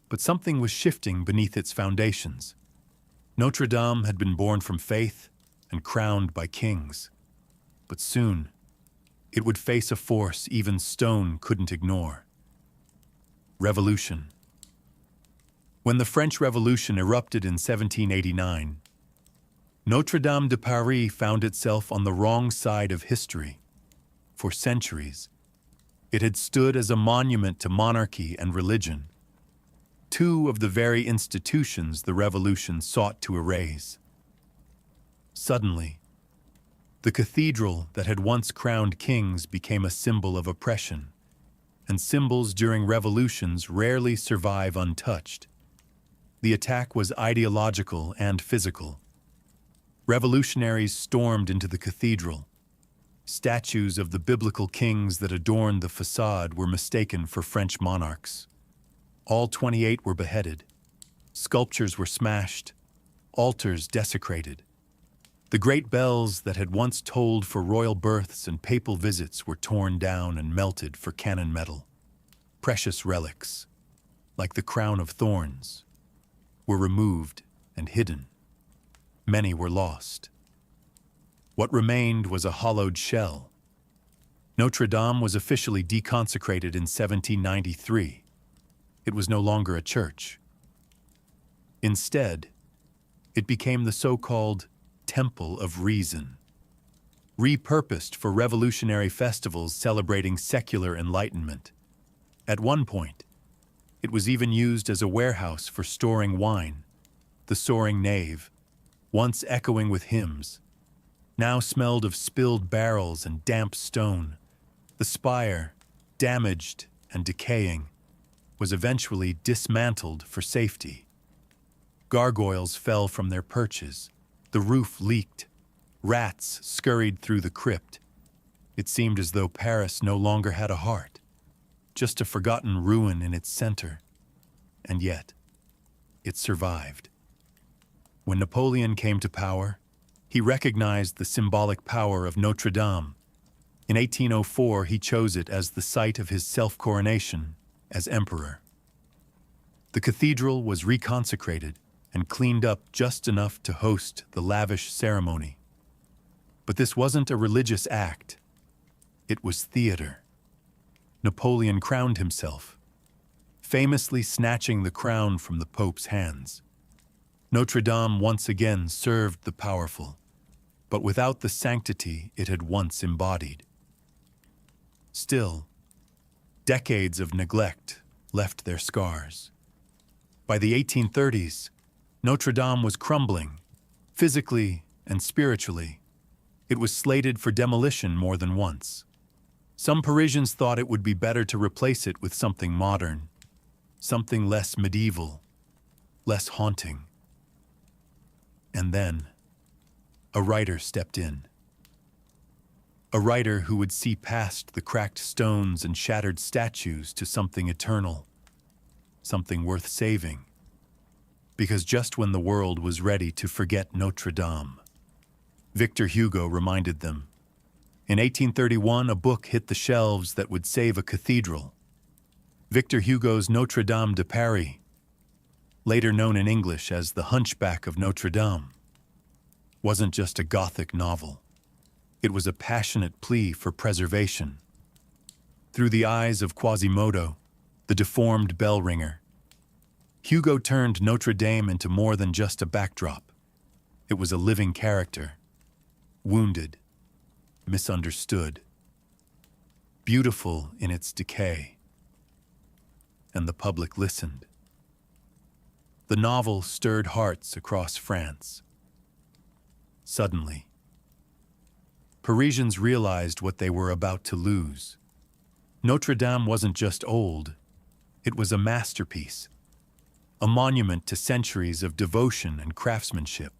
But something was shifting beneath its foundations. Notre Dame had been born from faith and crowned by kings. But soon, it would face a force even stone couldn't ignore. Revolution. When the French Revolution erupted in 1789, Notre Dame de Paris found itself on the wrong side of history. For centuries, it had stood as a monument to monarchy and religion, two of the very institutions the revolution sought to erase. Suddenly, the cathedral that had once crowned kings became a symbol of oppression, and symbols during revolutions rarely survive untouched. The attack was ideological and physical. Revolutionaries stormed into the cathedral. Statues of the biblical kings that adorned the facade were mistaken for French monarchs. All 28 were beheaded. Sculptures were smashed. Altars desecrated. The great bells that had once tolled for royal births and papal visits were torn down and melted for cannon metal. Precious relics, like the crown of thorns, were removed and hidden. Many were lost. What remained was a hollowed shell. Notre Dame was officially deconsecrated in 1793. It was no longer a church. Instead, it became the so-called temple of reason, repurposed for revolutionary festivals celebrating secular enlightenment. At one point, it was even used as a warehouse for storing wine. The soaring nave, once echoing with hymns, now smelled of spilled barrels and damp stone. The spire, damaged and decaying, was eventually dismantled for safety. Gargoyles fell from their perches. The roof leaked. Rats scurried through the crypt. It seemed as though Paris no longer had a heart, just a forgotten ruin in its center. And yet, it survived. When Napoleon came to power, he recognized the symbolic power of Notre Dame. In 1804, he chose it as the site of his self-coronation as emperor. The cathedral was reconsecrated and cleaned up just enough to host the lavish ceremony. But this wasn't a religious act. It was theater. Napoleon crowned himself, famously snatching the crown from the Pope's hands. Notre Dame once again served the powerful, but without the sanctity it had once embodied. Still, decades of neglect left their scars. By the 1830s, Notre Dame was crumbling, physically and spiritually. It was slated for demolition more than once. Some Parisians thought it would be better to replace it with something modern, something less medieval, less haunting. And then, a writer stepped in. A writer who would see past the cracked stones and shattered statues to something eternal, something worth saving. Because just when the world was ready to forget Notre Dame, Victor Hugo reminded them. In 1831, a book hit the shelves that would save a cathedral. Victor Hugo's Notre Dame de Paris, later known in English as The Hunchback of Notre Dame, wasn't just a Gothic novel. It was a passionate plea for preservation. Through the eyes of Quasimodo, the deformed bell ringer, Hugo turned Notre Dame into more than just a backdrop. It was a living character, wounded, misunderstood, beautiful in its decay. And the public listened. The novel stirred hearts across France. Suddenly, Parisians realized what they were about to lose. Notre Dame wasn't just old, it was a masterpiece, a monument to centuries of devotion and craftsmanship.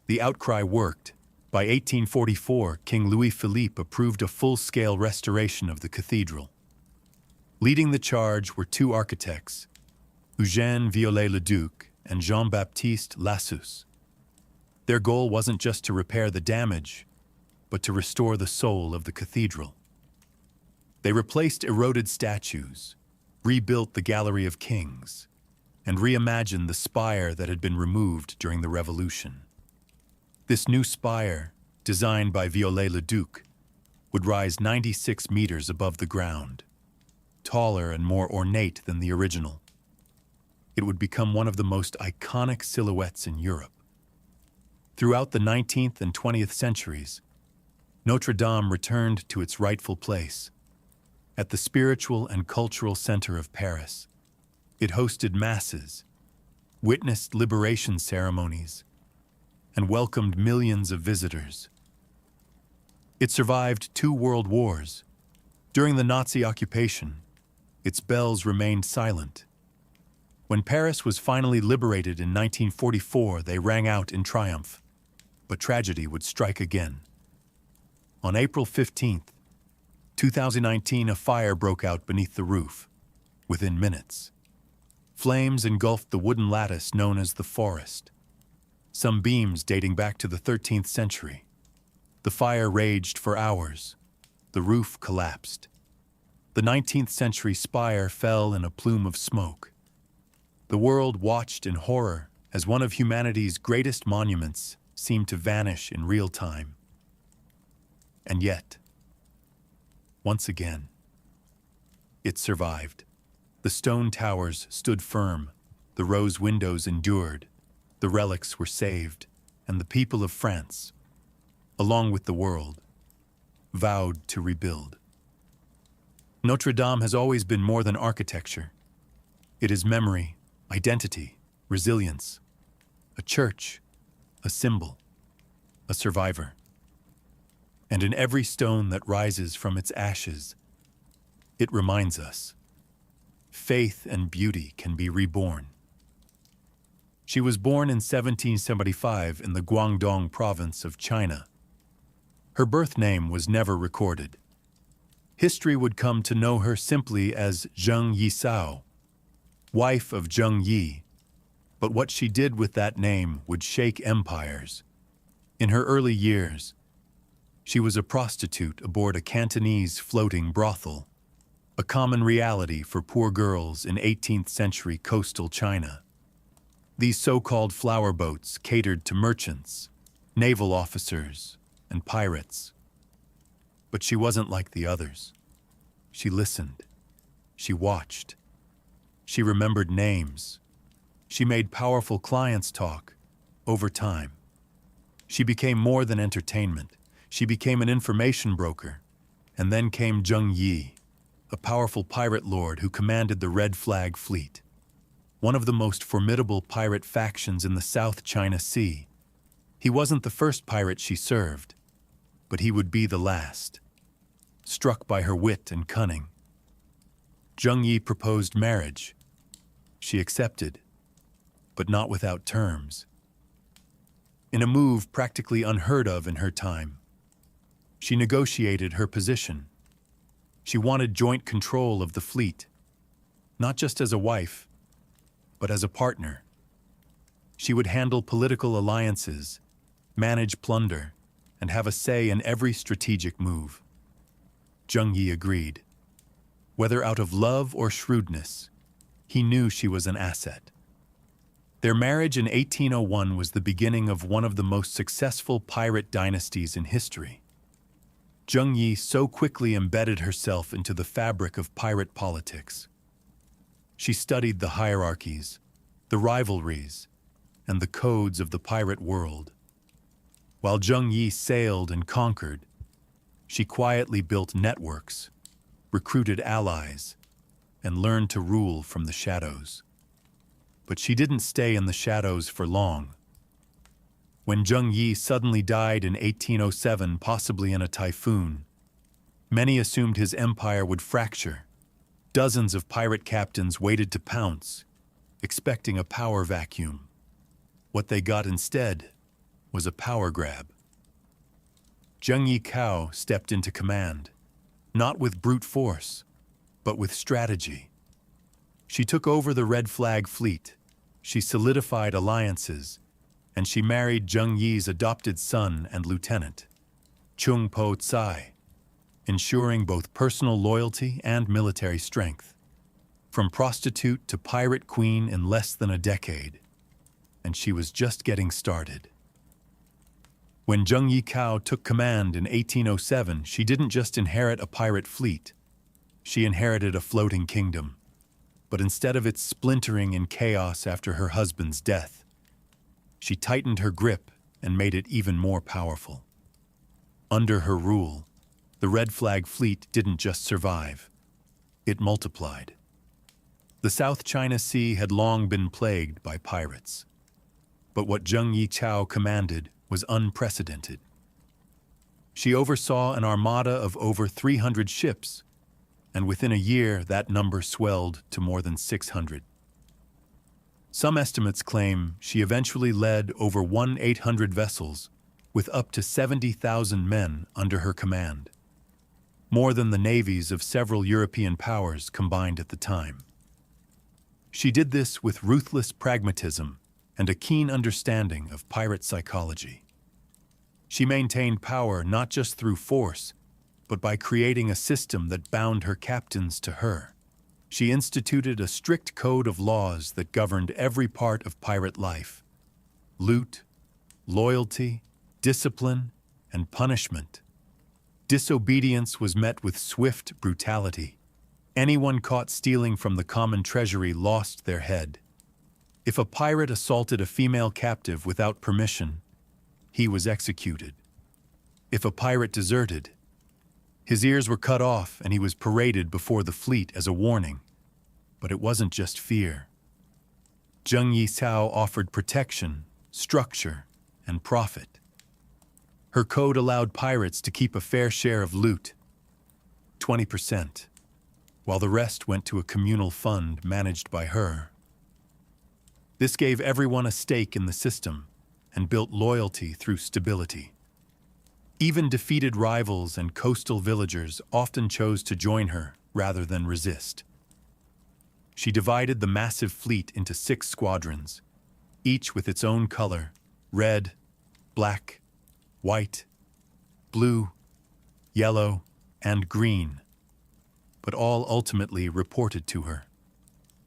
The outcry worked. By 1844, King Louis-Philippe approved a full-scale restoration of the cathedral. Leading the charge were two architects, Eugène Viollet-le-Duc and Jean-Baptiste Lassus. Their goal wasn't just to repair the damage, but to restore the soul of the cathedral. They replaced eroded statues, rebuilt the Gallery of Kings, and reimagined the spire that had been removed during the Revolution. This new spire, designed by Viollet-le-Duc, would rise 96 meters above the ground, taller and more ornate than the original. It would become one of the most iconic silhouettes in Europe. Throughout the 19th and 20th centuries, Notre Dame returned to its rightful place. At the spiritual and cultural center of Paris, it hosted masses, witnessed liberation ceremonies, and welcomed millions of visitors. It survived 2 world wars. During the Nazi occupation, its bells remained silent. When Paris was finally liberated in 1944, they rang out in triumph. But tragedy would strike again. On April 15, 2019, a fire broke out beneath the roof. Within minutes, flames engulfed the wooden lattice known as the forest, some beams dating back to the 13th century. The fire raged for hours. The roof collapsed. The 19th century spire fell in a plume of smoke. The world watched in horror as one of humanity's greatest monuments seemed to vanish in real time. And yet, once again, it survived. The stone towers stood firm, the rose windows endured, the relics were saved, and the people of France, along with the world, vowed to rebuild. Notre Dame has always been more than architecture. It is memory, identity, resilience, a church, a symbol, a survivor. And in every stone that rises from its ashes, it reminds us, faith and beauty can be reborn. She was born in 1775 in the Guangdong province of China. Her birth name was never recorded. History would come to know her simply as Zheng Yisao, wife of Zheng Yi, but what she did with that name would shake empires. In her early years, she was a prostitute aboard a Cantonese floating brothel, a common reality for poor girls in 18th century coastal China. These so-called flower boats catered to merchants, naval officers, and pirates. But she wasn't like the others. She listened. She watched. She remembered names. She made powerful clients talk over time. She became more than entertainment. She became an information broker. And then came Zheng Yi, a powerful pirate lord who commanded the Red Flag Fleet, one of the most formidable pirate factions in the South China Sea. He wasn't the first pirate she served, but he would be the last. Struck by her wit and cunning, Zheng Yi proposed marriage. She accepted, but not without terms. In a move practically unheard of in her time, she negotiated her position. She wanted joint control of the fleet, not just as a wife, but as a partner. She would handle political alliances, manage plunder, and have a say in every strategic move. Zheng Yi agreed. Whether out of love or shrewdness, he knew she was an asset. Their marriage in 1801 was the beginning of one of the most successful pirate dynasties in history. Zheng Yi so quickly embedded herself into the fabric of pirate politics. She studied the hierarchies, the rivalries, and the codes of the pirate world. While Zheng Yi sailed and conquered, she quietly built networks, recruited allies, and learned to rule from the shadows. But she didn't stay in the shadows for long. When Zheng Yi suddenly died in 1807, possibly in a typhoon, many assumed his empire would fracture. Dozens of pirate captains waited to pounce, expecting a power vacuum. What they got instead was a power grab. Zheng Yi Cao stepped into command, not with brute force, but with strategy. She took over the Red Flag Fleet, she solidified alliances, and she married Zheng Yi's adopted son and lieutenant, Chung Po Tsai, ensuring both personal loyalty and military strength. From prostitute to pirate queen in less than a decade, and she was just getting started. When Zheng Yi Cao took command in 1807, she didn't just inherit a pirate fleet, she inherited a floating kingdom. But instead of it splintering in chaos after her husband's death, she tightened her grip and made it even more powerful. Under her rule, the Red Flag Fleet didn't just survive, it multiplied. The South China Sea had long been plagued by pirates. But what Zheng Yi Cao commanded was unprecedented. She oversaw an armada of over 300 ships, and within a year that number swelled to more than 600. Some estimates claim she eventually led over 1,800 vessels with up to 70,000 men under her command, more than the navies of several European powers combined at the time. She did this with ruthless pragmatism and a keen understanding of pirate psychology. She maintained power not just through force, but by creating a system that bound her captains to her. She instituted a strict code of laws that governed every part of pirate life: loot, loyalty, discipline, and punishment. Disobedience was met with swift brutality. Anyone caught stealing from the common treasury lost their head. If a pirate assaulted a female captive without permission, he was executed. If a pirate deserted, his ears were cut off and he was paraded before the fleet as a warning. But it wasn't just fear. Zheng Yicao offered protection, structure, and profit. Her code allowed pirates to keep a fair share of loot, 20%, while the rest went to a communal fund managed by her. This gave everyone a stake in the system and built loyalty through stability. Even defeated rivals and coastal villagers often chose to join her rather than resist. She divided the massive fleet into 6 squadrons, each with its own color: red, black, white, blue, yellow, and green, but all ultimately reported to her.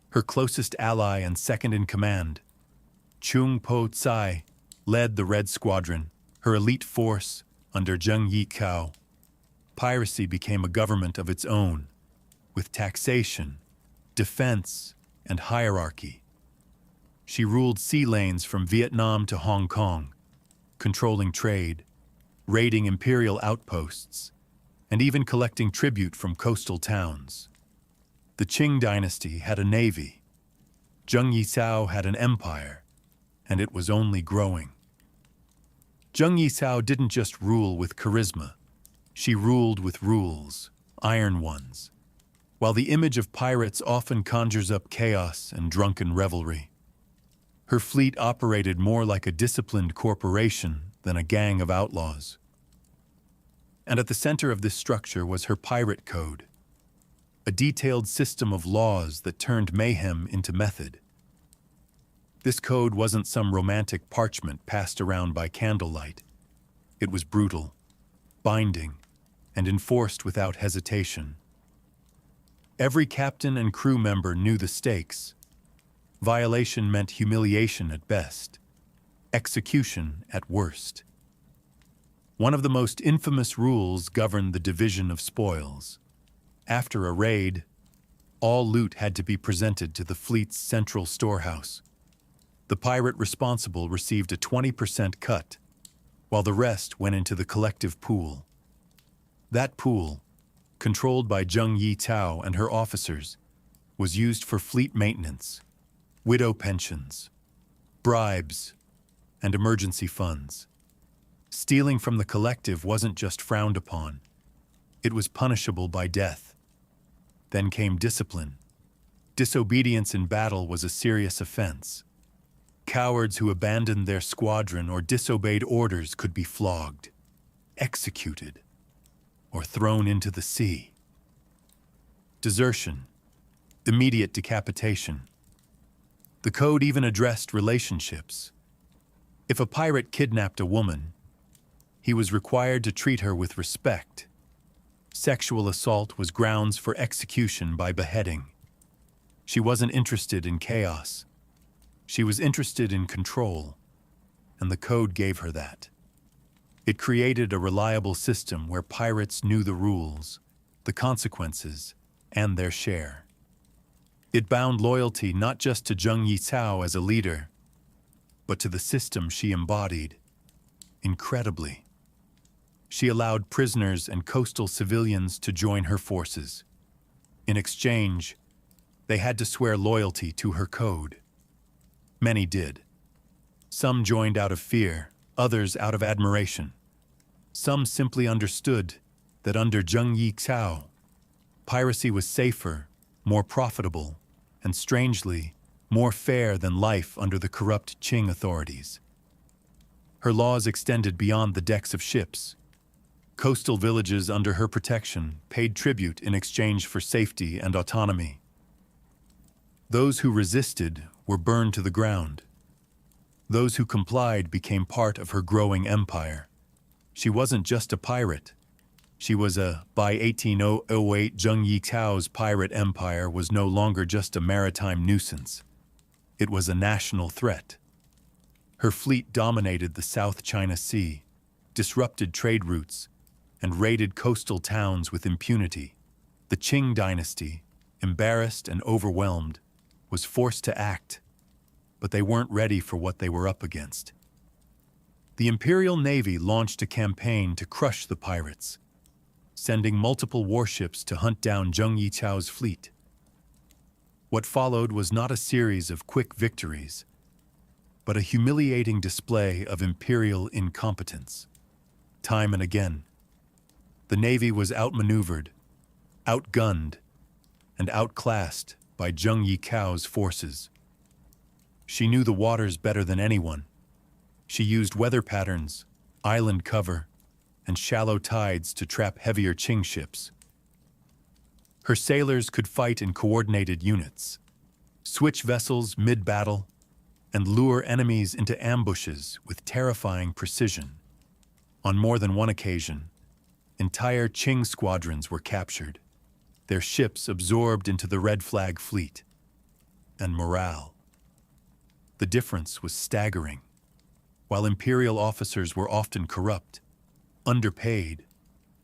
Her closest ally and second in command, Chung Po Tsai, led the Red Squadron, her elite force under Zheng Yicao. Piracy became a government of its own, with taxation, defense, and hierarchy. She ruled sea lanes from Vietnam to Hong Kong, controlling trade, raiding imperial outposts, and even collecting tribute from coastal towns. The Qing dynasty had a navy. Zheng Yicao had an empire, and it was only growing. Zheng Yicao didn't just rule with charisma. She ruled with rules, iron ones. While the image of pirates often conjures up chaos and drunken revelry, her fleet operated more like a disciplined corporation than a gang of outlaws. And at the center of this structure was her pirate code, a detailed system of laws that turned mayhem into method. This code wasn't some romantic parchment passed around by candlelight. It was brutal, binding, and enforced without hesitation. Every captain and crew member knew the stakes. Violation meant humiliation at best, execution at worst. One of the most infamous rules governed the division of spoils. After a raid, all loot had to be presented to the fleet's central storehouse. The pirate responsible received a 20% cut, while the rest went into the collective pool. That pool, controlled by Zheng Yicao and her officers, was used for fleet maintenance, widow pensions, bribes, and emergency funds. Stealing from the collective wasn't just frowned upon, it was punishable by death. Then came discipline. Disobedience in battle was a serious offense. Cowards who abandoned their squadron or disobeyed orders could be flogged, executed, or thrown into the sea. Desertion, immediate decapitation. The code even addressed relationships. If a pirate kidnapped a woman, he was required to treat her with respect. Sexual assault was grounds for execution by beheading. She wasn't interested in chaos. She was interested in control, and the code gave her that. It created a reliable system where pirates knew the rules, the consequences, and their share. It bound loyalty not just to Zheng Yicao as a leader, but to the system she embodied. Incredibly, she allowed prisoners and coastal civilians to join her forces. In exchange, they had to swear loyalty to her code. Many did. Some joined out of fear, others out of admiration. Some simply understood that under Zheng Yicao, piracy was safer, more profitable, and strangely, more fair than life under the corrupt Qing authorities. Her laws extended beyond the decks of ships. Coastal villages under her protection paid tribute in exchange for safety and autonomy. Those who resisted were burned to the ground. Those who complied became part of her growing empire. She wasn't just a pirate. She was by 1808, Zheng Yicao's pirate empire was no longer just a maritime nuisance. It was a national threat. Her fleet dominated the South China Sea, disrupted trade routes, and raided coastal towns with impunity. The Qing dynasty, embarrassed and overwhelmed, was forced to act, but they weren't ready for what they were up against. The Imperial Navy launched a campaign to crush the pirates, sending multiple warships to hunt down Zheng Yichao's fleet. What followed was not a series of quick victories, but a humiliating display of imperial incompetence. Time and again, the Navy was outmaneuvered, outgunned, and outclassed by Zheng Yichao's forces. She knew the waters better than anyone. She used weather patterns, island cover, and shallow tides to trap heavier Qing ships. Her sailors could fight in coordinated units, switch vessels mid-battle, and lure enemies into ambushes with terrifying precision. On more than one occasion, entire Qing squadrons were captured, their ships absorbed into the Red Flag fleet. And morale. The difference was staggering. While imperial officers were often corrupt, underpaid,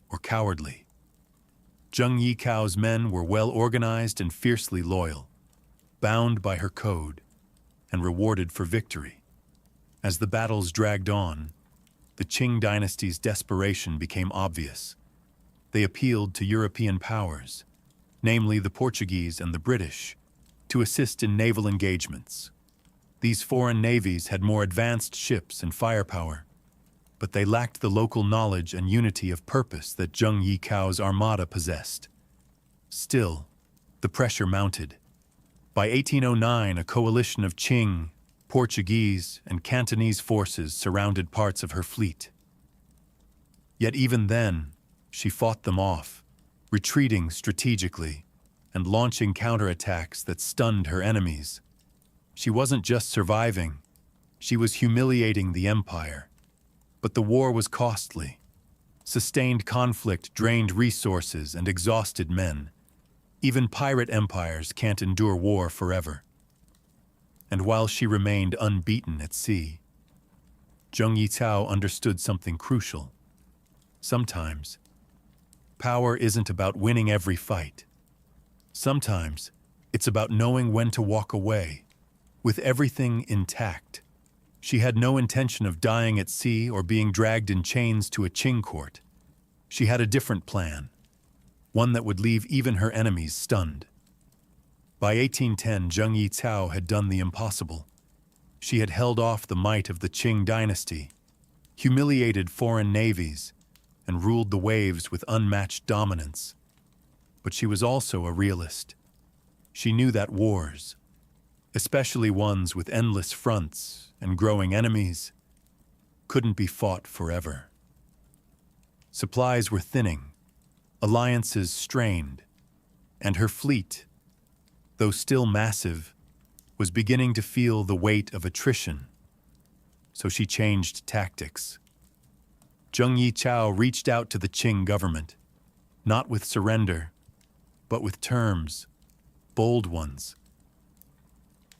or cowardly, Zheng Yichao's men were well organized and fiercely loyal, bound by her code, and rewarded for victory. As the battles dragged on, the Qing dynasty's desperation became obvious. They appealed to European powers, namely the Portuguese and the British, to assist in naval engagements. These foreign navies had more advanced ships and firepower, but they lacked the local knowledge and unity of purpose that Zheng Yichao's armada possessed. Still, the pressure mounted. By 1809, a coalition of Qing, Portuguese, and Cantonese forces surrounded parts of her fleet. Yet even then, she fought them off, retreating strategically and launching counterattacks that stunned her enemies. She wasn't just surviving, she was humiliating the empire. But the war was costly. Sustained conflict drained resources and exhausted men. Even pirate empires can't endure war forever. And while she remained unbeaten at sea, Zheng Yichao understood something crucial. Sometimes, power isn't about winning every fight. Sometimes, it's about knowing when to walk away, with everything intact. She had no intention of dying at sea or being dragged in chains to a Qing court. She had a different plan, one that would leave even her enemies stunned. By 1810, Zheng Yichao had done the impossible. She had held off the might of the Qing dynasty, humiliated foreign navies, and ruled the waves with unmatched dominance. But she was also a realist. She knew that wars, especially ones with endless fronts and growing enemies, couldn't be fought forever. Supplies were thinning, alliances strained, and her fleet, though still massive, was beginning to feel the weight of attrition. So she changed tactics. Zheng Yichao reached out to the Qing government, not with surrender, but with terms, bold ones.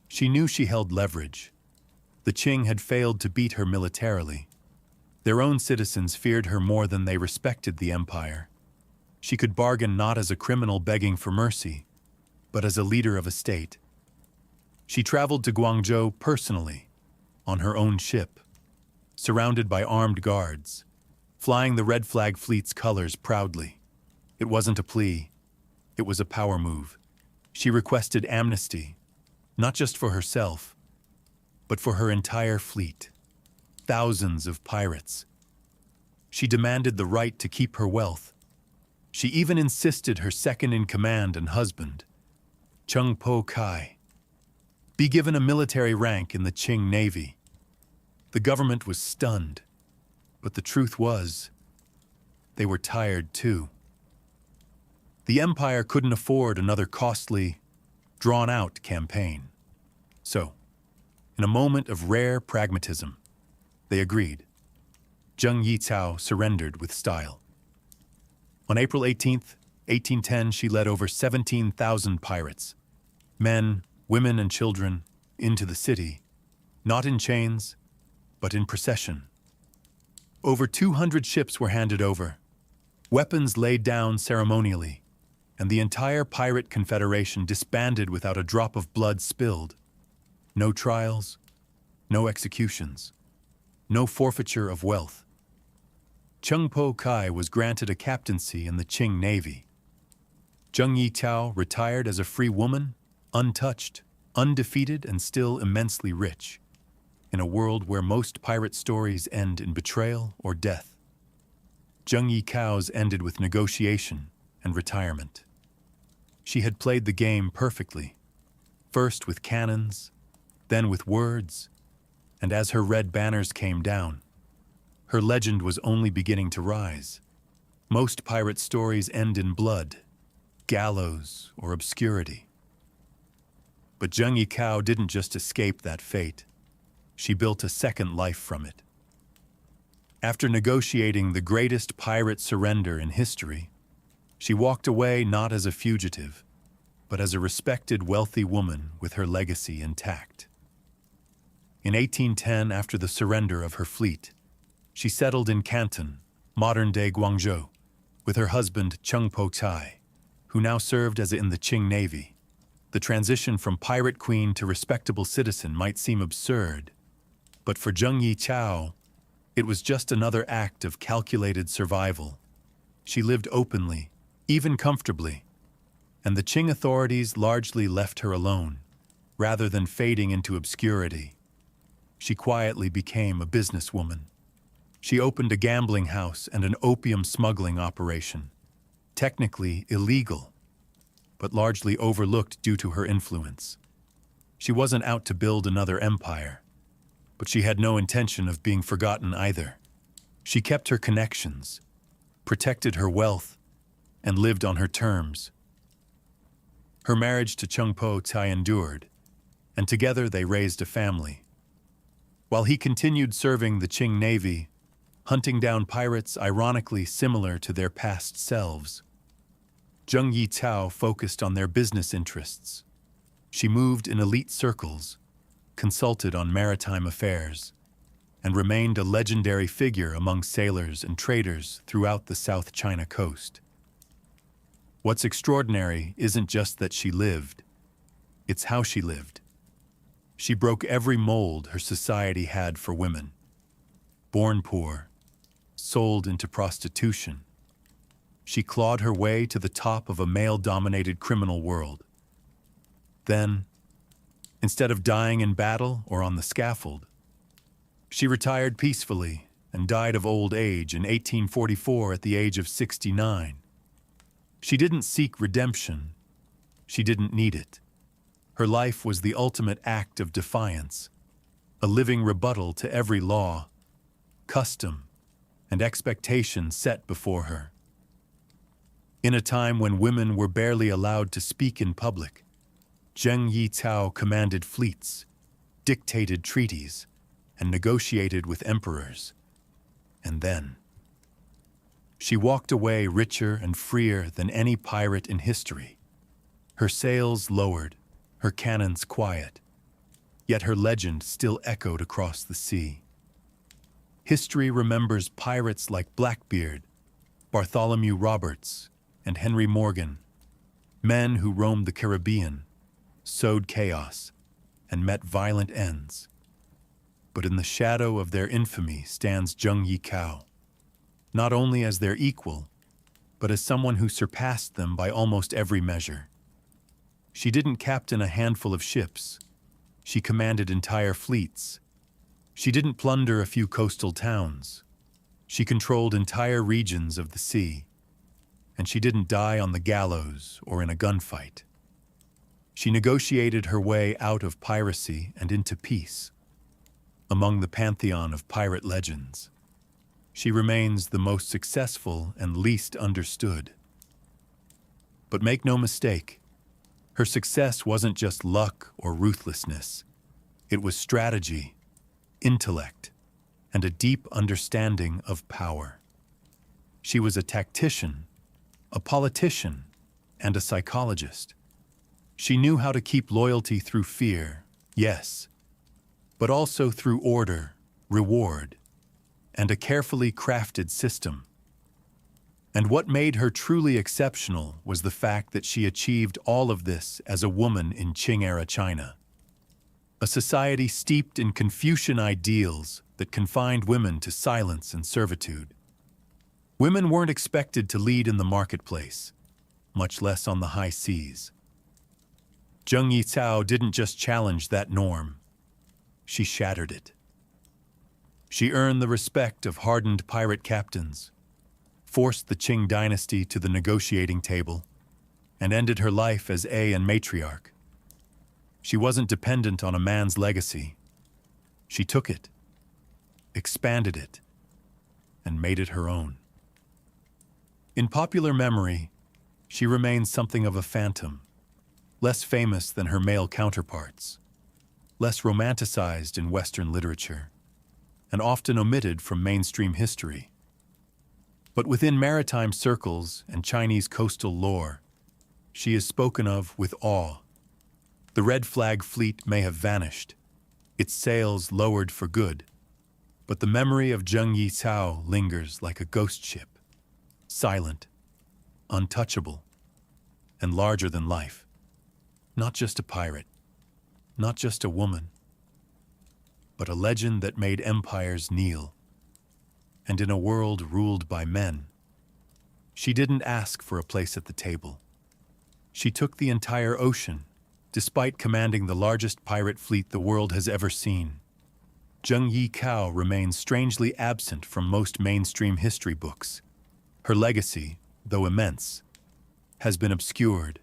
She knew she held leverage. The Qing had failed to beat her militarily. Their own citizens feared her more than they respected the empire. She could bargain not as a criminal begging for mercy, but as a leader of a state. She traveled to Guangzhou personally, on her own ship, surrounded by armed guards, flying the Red Flag fleet's colors proudly. It wasn't a plea, it was a power move. She requested amnesty, not just for herself, but for her entire fleet, thousands of pirates. She demanded the right to keep her wealth. She even insisted her second-in-command and husband, Cheng Po Kai, be given a military rank in the Qing Navy. The government was stunned, but the truth was, they were tired too. The empire couldn't afford another costly, drawn-out campaign. So, in a moment of rare pragmatism, they agreed. Zheng Yichao surrendered with style. On April 18th, 1810, she led over 17,000 pirates, men, women, and children, into the city, not in chains, but in procession. Over 200 ships were handed over, weapons laid down ceremonially, and the entire pirate confederation disbanded without a drop of blood spilled. No trials, no executions, no forfeiture of wealth. Cheng Po Kai was granted a captaincy in the Qing Navy. Zheng Yitao retired as a free woman, untouched, undefeated, and still immensely rich, in a world where most pirate stories end in betrayal or death. Zheng Yikao's ended with negotiation and retirement. She had played the game perfectly, first with cannons, then with words, and as her red banners came down, her legend was only beginning to rise. Most pirate stories end in blood, gallows, or obscurity. But Zheng Yikao didn't just escape that fate. She built a second life from it. After negotiating the greatest pirate surrender in history, she walked away not as a fugitive, but as a respected, wealthy woman with her legacy intact. In 1810, after the surrender of her fleet, she settled in Canton, modern-day Guangzhou, with her husband Cheng Po Tai, who now served as in the Qing Navy. The transition from pirate queen to respectable citizen might seem absurd, but for Zheng Yichao, it was just another act of calculated survival. She lived openly, even comfortably, and the Qing authorities largely left her alone, rather than fading into obscurity. She quietly became a businesswoman. She opened a gambling house and an opium smuggling operation, technically illegal, but largely overlooked due to her influence. She wasn't out to build another empire, but she had no intention of being forgotten either. She kept her connections, protected her wealth, and lived on her terms. Her marriage to Cheng Po Tai endured, and together they raised a family. While he continued serving the Qing Navy, hunting down pirates ironically similar to their past selves, Zheng Yitao focused on their business interests. She moved in elite circles, consulted on maritime affairs, and remained a legendary figure among sailors and traders throughout the South China coast. What's extraordinary isn't just that she lived, it's how she lived. She broke every mold her society had for women. Born poor, sold into prostitution, she clawed her way to the top of a male-dominated criminal world. Then, instead of dying in battle or on the scaffold, she retired peacefully and died of old age in 1844 at the age of 69. She didn't seek redemption. She didn't need it. Her life was the ultimate act of defiance, a living rebuttal to every law, custom, and expectation set before her. In a time when women were barely allowed to speak in public, Zheng Yitao commanded fleets, dictated treaties, and negotiated with emperors. And then, she walked away richer and freer than any pirate in history. Her sails lowered, her cannons quiet, yet her legend still echoed across the sea. History remembers pirates like Blackbeard, Bartholomew Roberts, and Henry Morgan, men who roamed the Caribbean, sowed chaos, and met violent ends. But in the shadow of their infamy stands Zheng Yikao, not only as their equal, but as someone who surpassed them by almost every measure. She didn't captain a handful of ships. She commanded entire fleets. She didn't plunder a few coastal towns. She controlled entire regions of the sea. And she didn't die on the gallows or in a gunfight. She negotiated her way out of piracy and into peace. Among the pantheon of pirate legends, she remains the most successful and least understood. But make no mistake, her success wasn't just luck or ruthlessness. It was strategy, intellect, and a deep understanding of power. She was a tactician, a politician, and a psychologist. She knew how to keep loyalty through fear, yes, but also through order, reward, and a carefully crafted system. And what made her truly exceptional was the fact that she achieved all of this as a woman in Qing-era China, a society steeped in Confucian ideals that confined women to silence and servitude. Women weren't expected to lead in the marketplace, much less on the high seas. Zheng Yizhao didn't just challenge that norm, she shattered it. She earned the respect of hardened pirate captains, forced the Qing dynasty to the negotiating table, and ended her life as an matriarch. She wasn't dependent on a man's legacy. She took it, expanded it, and made it her own. In popular memory, she remains something of a phantom, less famous than her male counterparts, less romanticized in Western literature, and often omitted from mainstream history. But within maritime circles and Chinese coastal lore, she is spoken of with awe. The Red Flag fleet may have vanished, its sails lowered for good, but the memory of Zheng Yizhao lingers like a ghost ship, silent, untouchable, and larger than life. Not just a pirate, not just a woman, but a legend that made empires kneel. And in a world ruled by men, she didn't ask for a place at the table. She took the entire ocean, despite commanding the largest pirate fleet the world has ever seen. Zheng Yizhao remains strangely absent from most mainstream history books. Her legacy, though immense, has been obscured,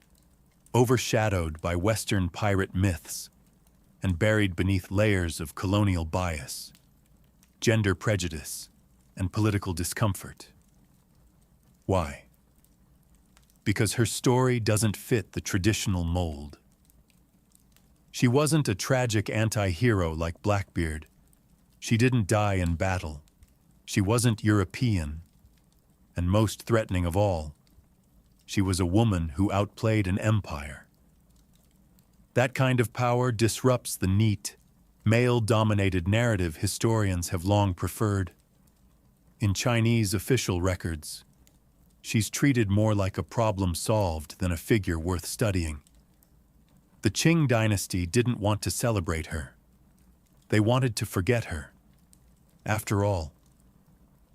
overshadowed by Western pirate myths, and buried beneath layers of colonial bias, gender prejudice, and political discomfort. Why? Because her story doesn't fit the traditional mold. She wasn't a tragic anti-hero like Blackbeard. She didn't die in battle. She wasn't European. And most threatening of all, she was a woman who outplayed an empire. That kind of power disrupts the neat, male-dominated narrative historians have long preferred. In Chinese official records, she's treated more like a problem solved than a figure worth studying. The Qing dynasty didn't want to celebrate her. They wanted to forget her. After all,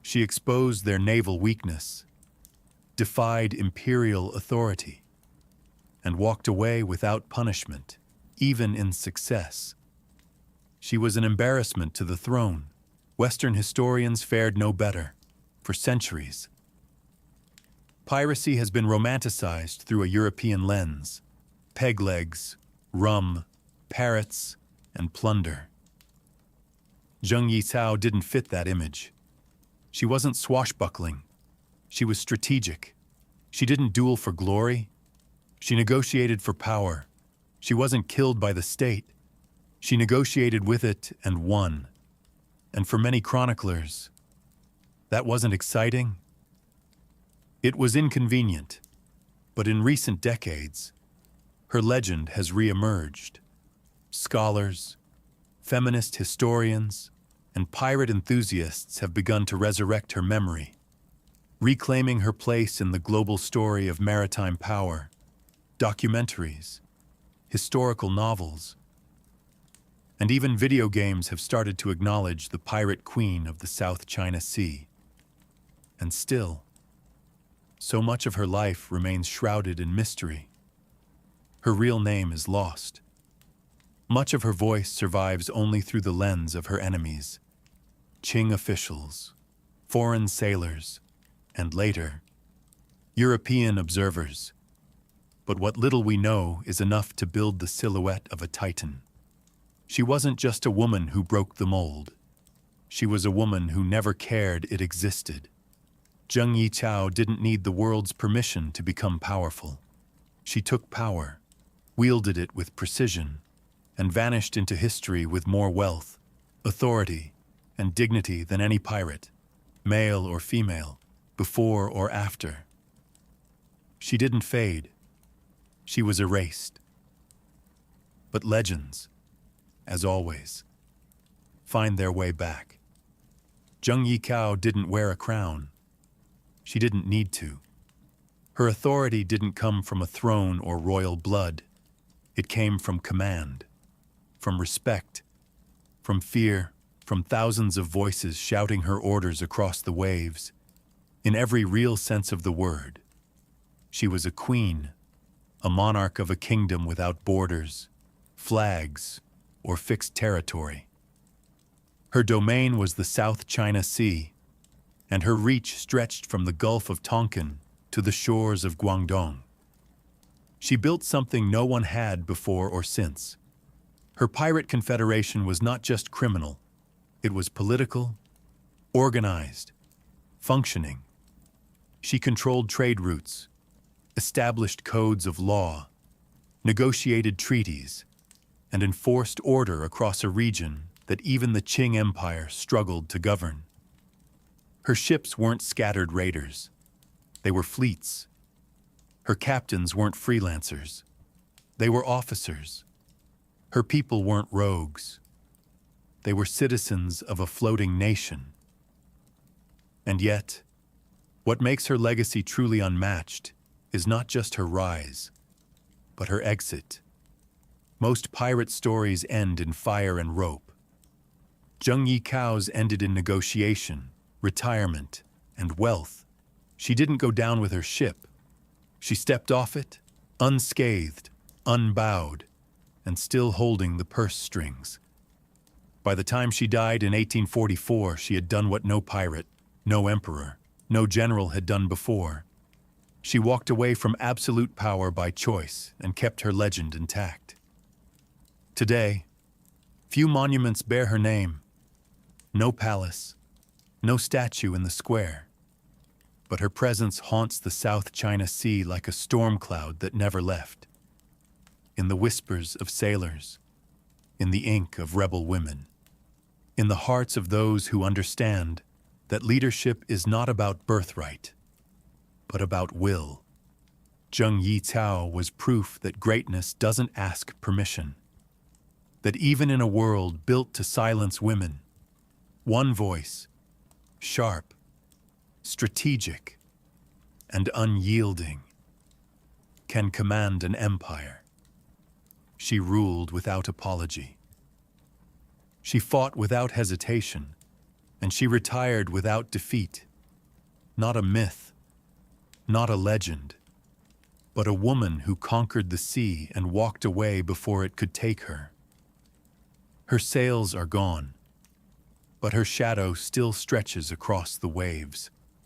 she exposed their naval weakness, defied imperial authority, and walked away without punishment, even in success. She was an embarrassment to the throne. Western historians fared no better, for centuries. Piracy has been romanticized through a European lens. Peg legs, rum, parrots, and plunder. Zheng Yizhao didn't fit that image. She wasn't swashbuckling. She was strategic. She didn't duel for glory. She negotiated for power. She wasn't killed by the state. She negotiated with it and won. And for many chroniclers, that wasn't exciting. It was inconvenient. But in recent decades, her legend has re-emerged. Scholars, feminist historians, and pirate enthusiasts have begun to resurrect her memory, reclaiming her place in the global story of maritime power. Documentaries, historical novels, and even video games have started to acknowledge the pirate queen of the South China Sea. And still, so much of her life remains shrouded in mystery. Her real name is lost. Much of her voice survives only through the lens of her enemies, Qing officials, foreign sailors, and later, European observers. But what little we know is enough to build the silhouette of a titan. She wasn't just a woman who broke the mold. She was a woman who never cared it existed. Zheng Yizhao didn't need the world's permission to become powerful. She took power, wielded it with precision, and vanished into history with more wealth, authority, and dignity than any pirate, male or female, before or after. She didn't fade. She was erased. But legends, as always, find their way back. Zheng Yizhao didn't wear a crown. She didn't need to. Her authority didn't come from a throne or royal blood. It came from command, from respect, from fear, from thousands of voices shouting her orders across the waves. In every real sense of the word, she was a queen, a monarch of a kingdom without borders, flags, or fixed territory. Her domain was the South China Sea, and her reach stretched from the Gulf of Tonkin to the shores of Guangdong. She built something no one had before or since. Her pirate confederation was not just criminal, it was political, organized, functioning. She controlled trade routes, established codes of law, negotiated treaties, and enforced order across a region that even the Qing Empire struggled to govern. Her ships weren't scattered raiders. They were fleets. Her captains weren't freelancers. They were officers. Her people weren't rogues. They were citizens of a floating nation. And yet, what makes her legacy truly unmatched is not just her rise, but her exit. Most pirate stories end in fire and rope. Zheng Yicao's ended in negotiation, retirement, and wealth. She didn't go down with her ship. She stepped off it, unscathed, unbowed, and still holding the purse strings. By the time she died in 1844, she had done what no pirate, no emperor, no general had done before. She walked away from absolute power by choice and kept her legend intact. Today, few monuments bear her name. No palace, no statue in the square. But her presence haunts the South China Sea like a storm cloud that never left. In the whispers of sailors, in the ink of rebel women, in the hearts of those who understand that leadership is not about birthright, but about will. Zheng Yicao was proof that greatness doesn't ask permission. That even in a world built to silence women, one voice, sharp, strategic, and unyielding, can command an empire. She ruled without apology. She fought without hesitation, and she retired without defeat. Not a myth, not a legend, but a woman who conquered the sea and walked away before it could take her. Her sails are gone, but her shadow still stretches across the waves.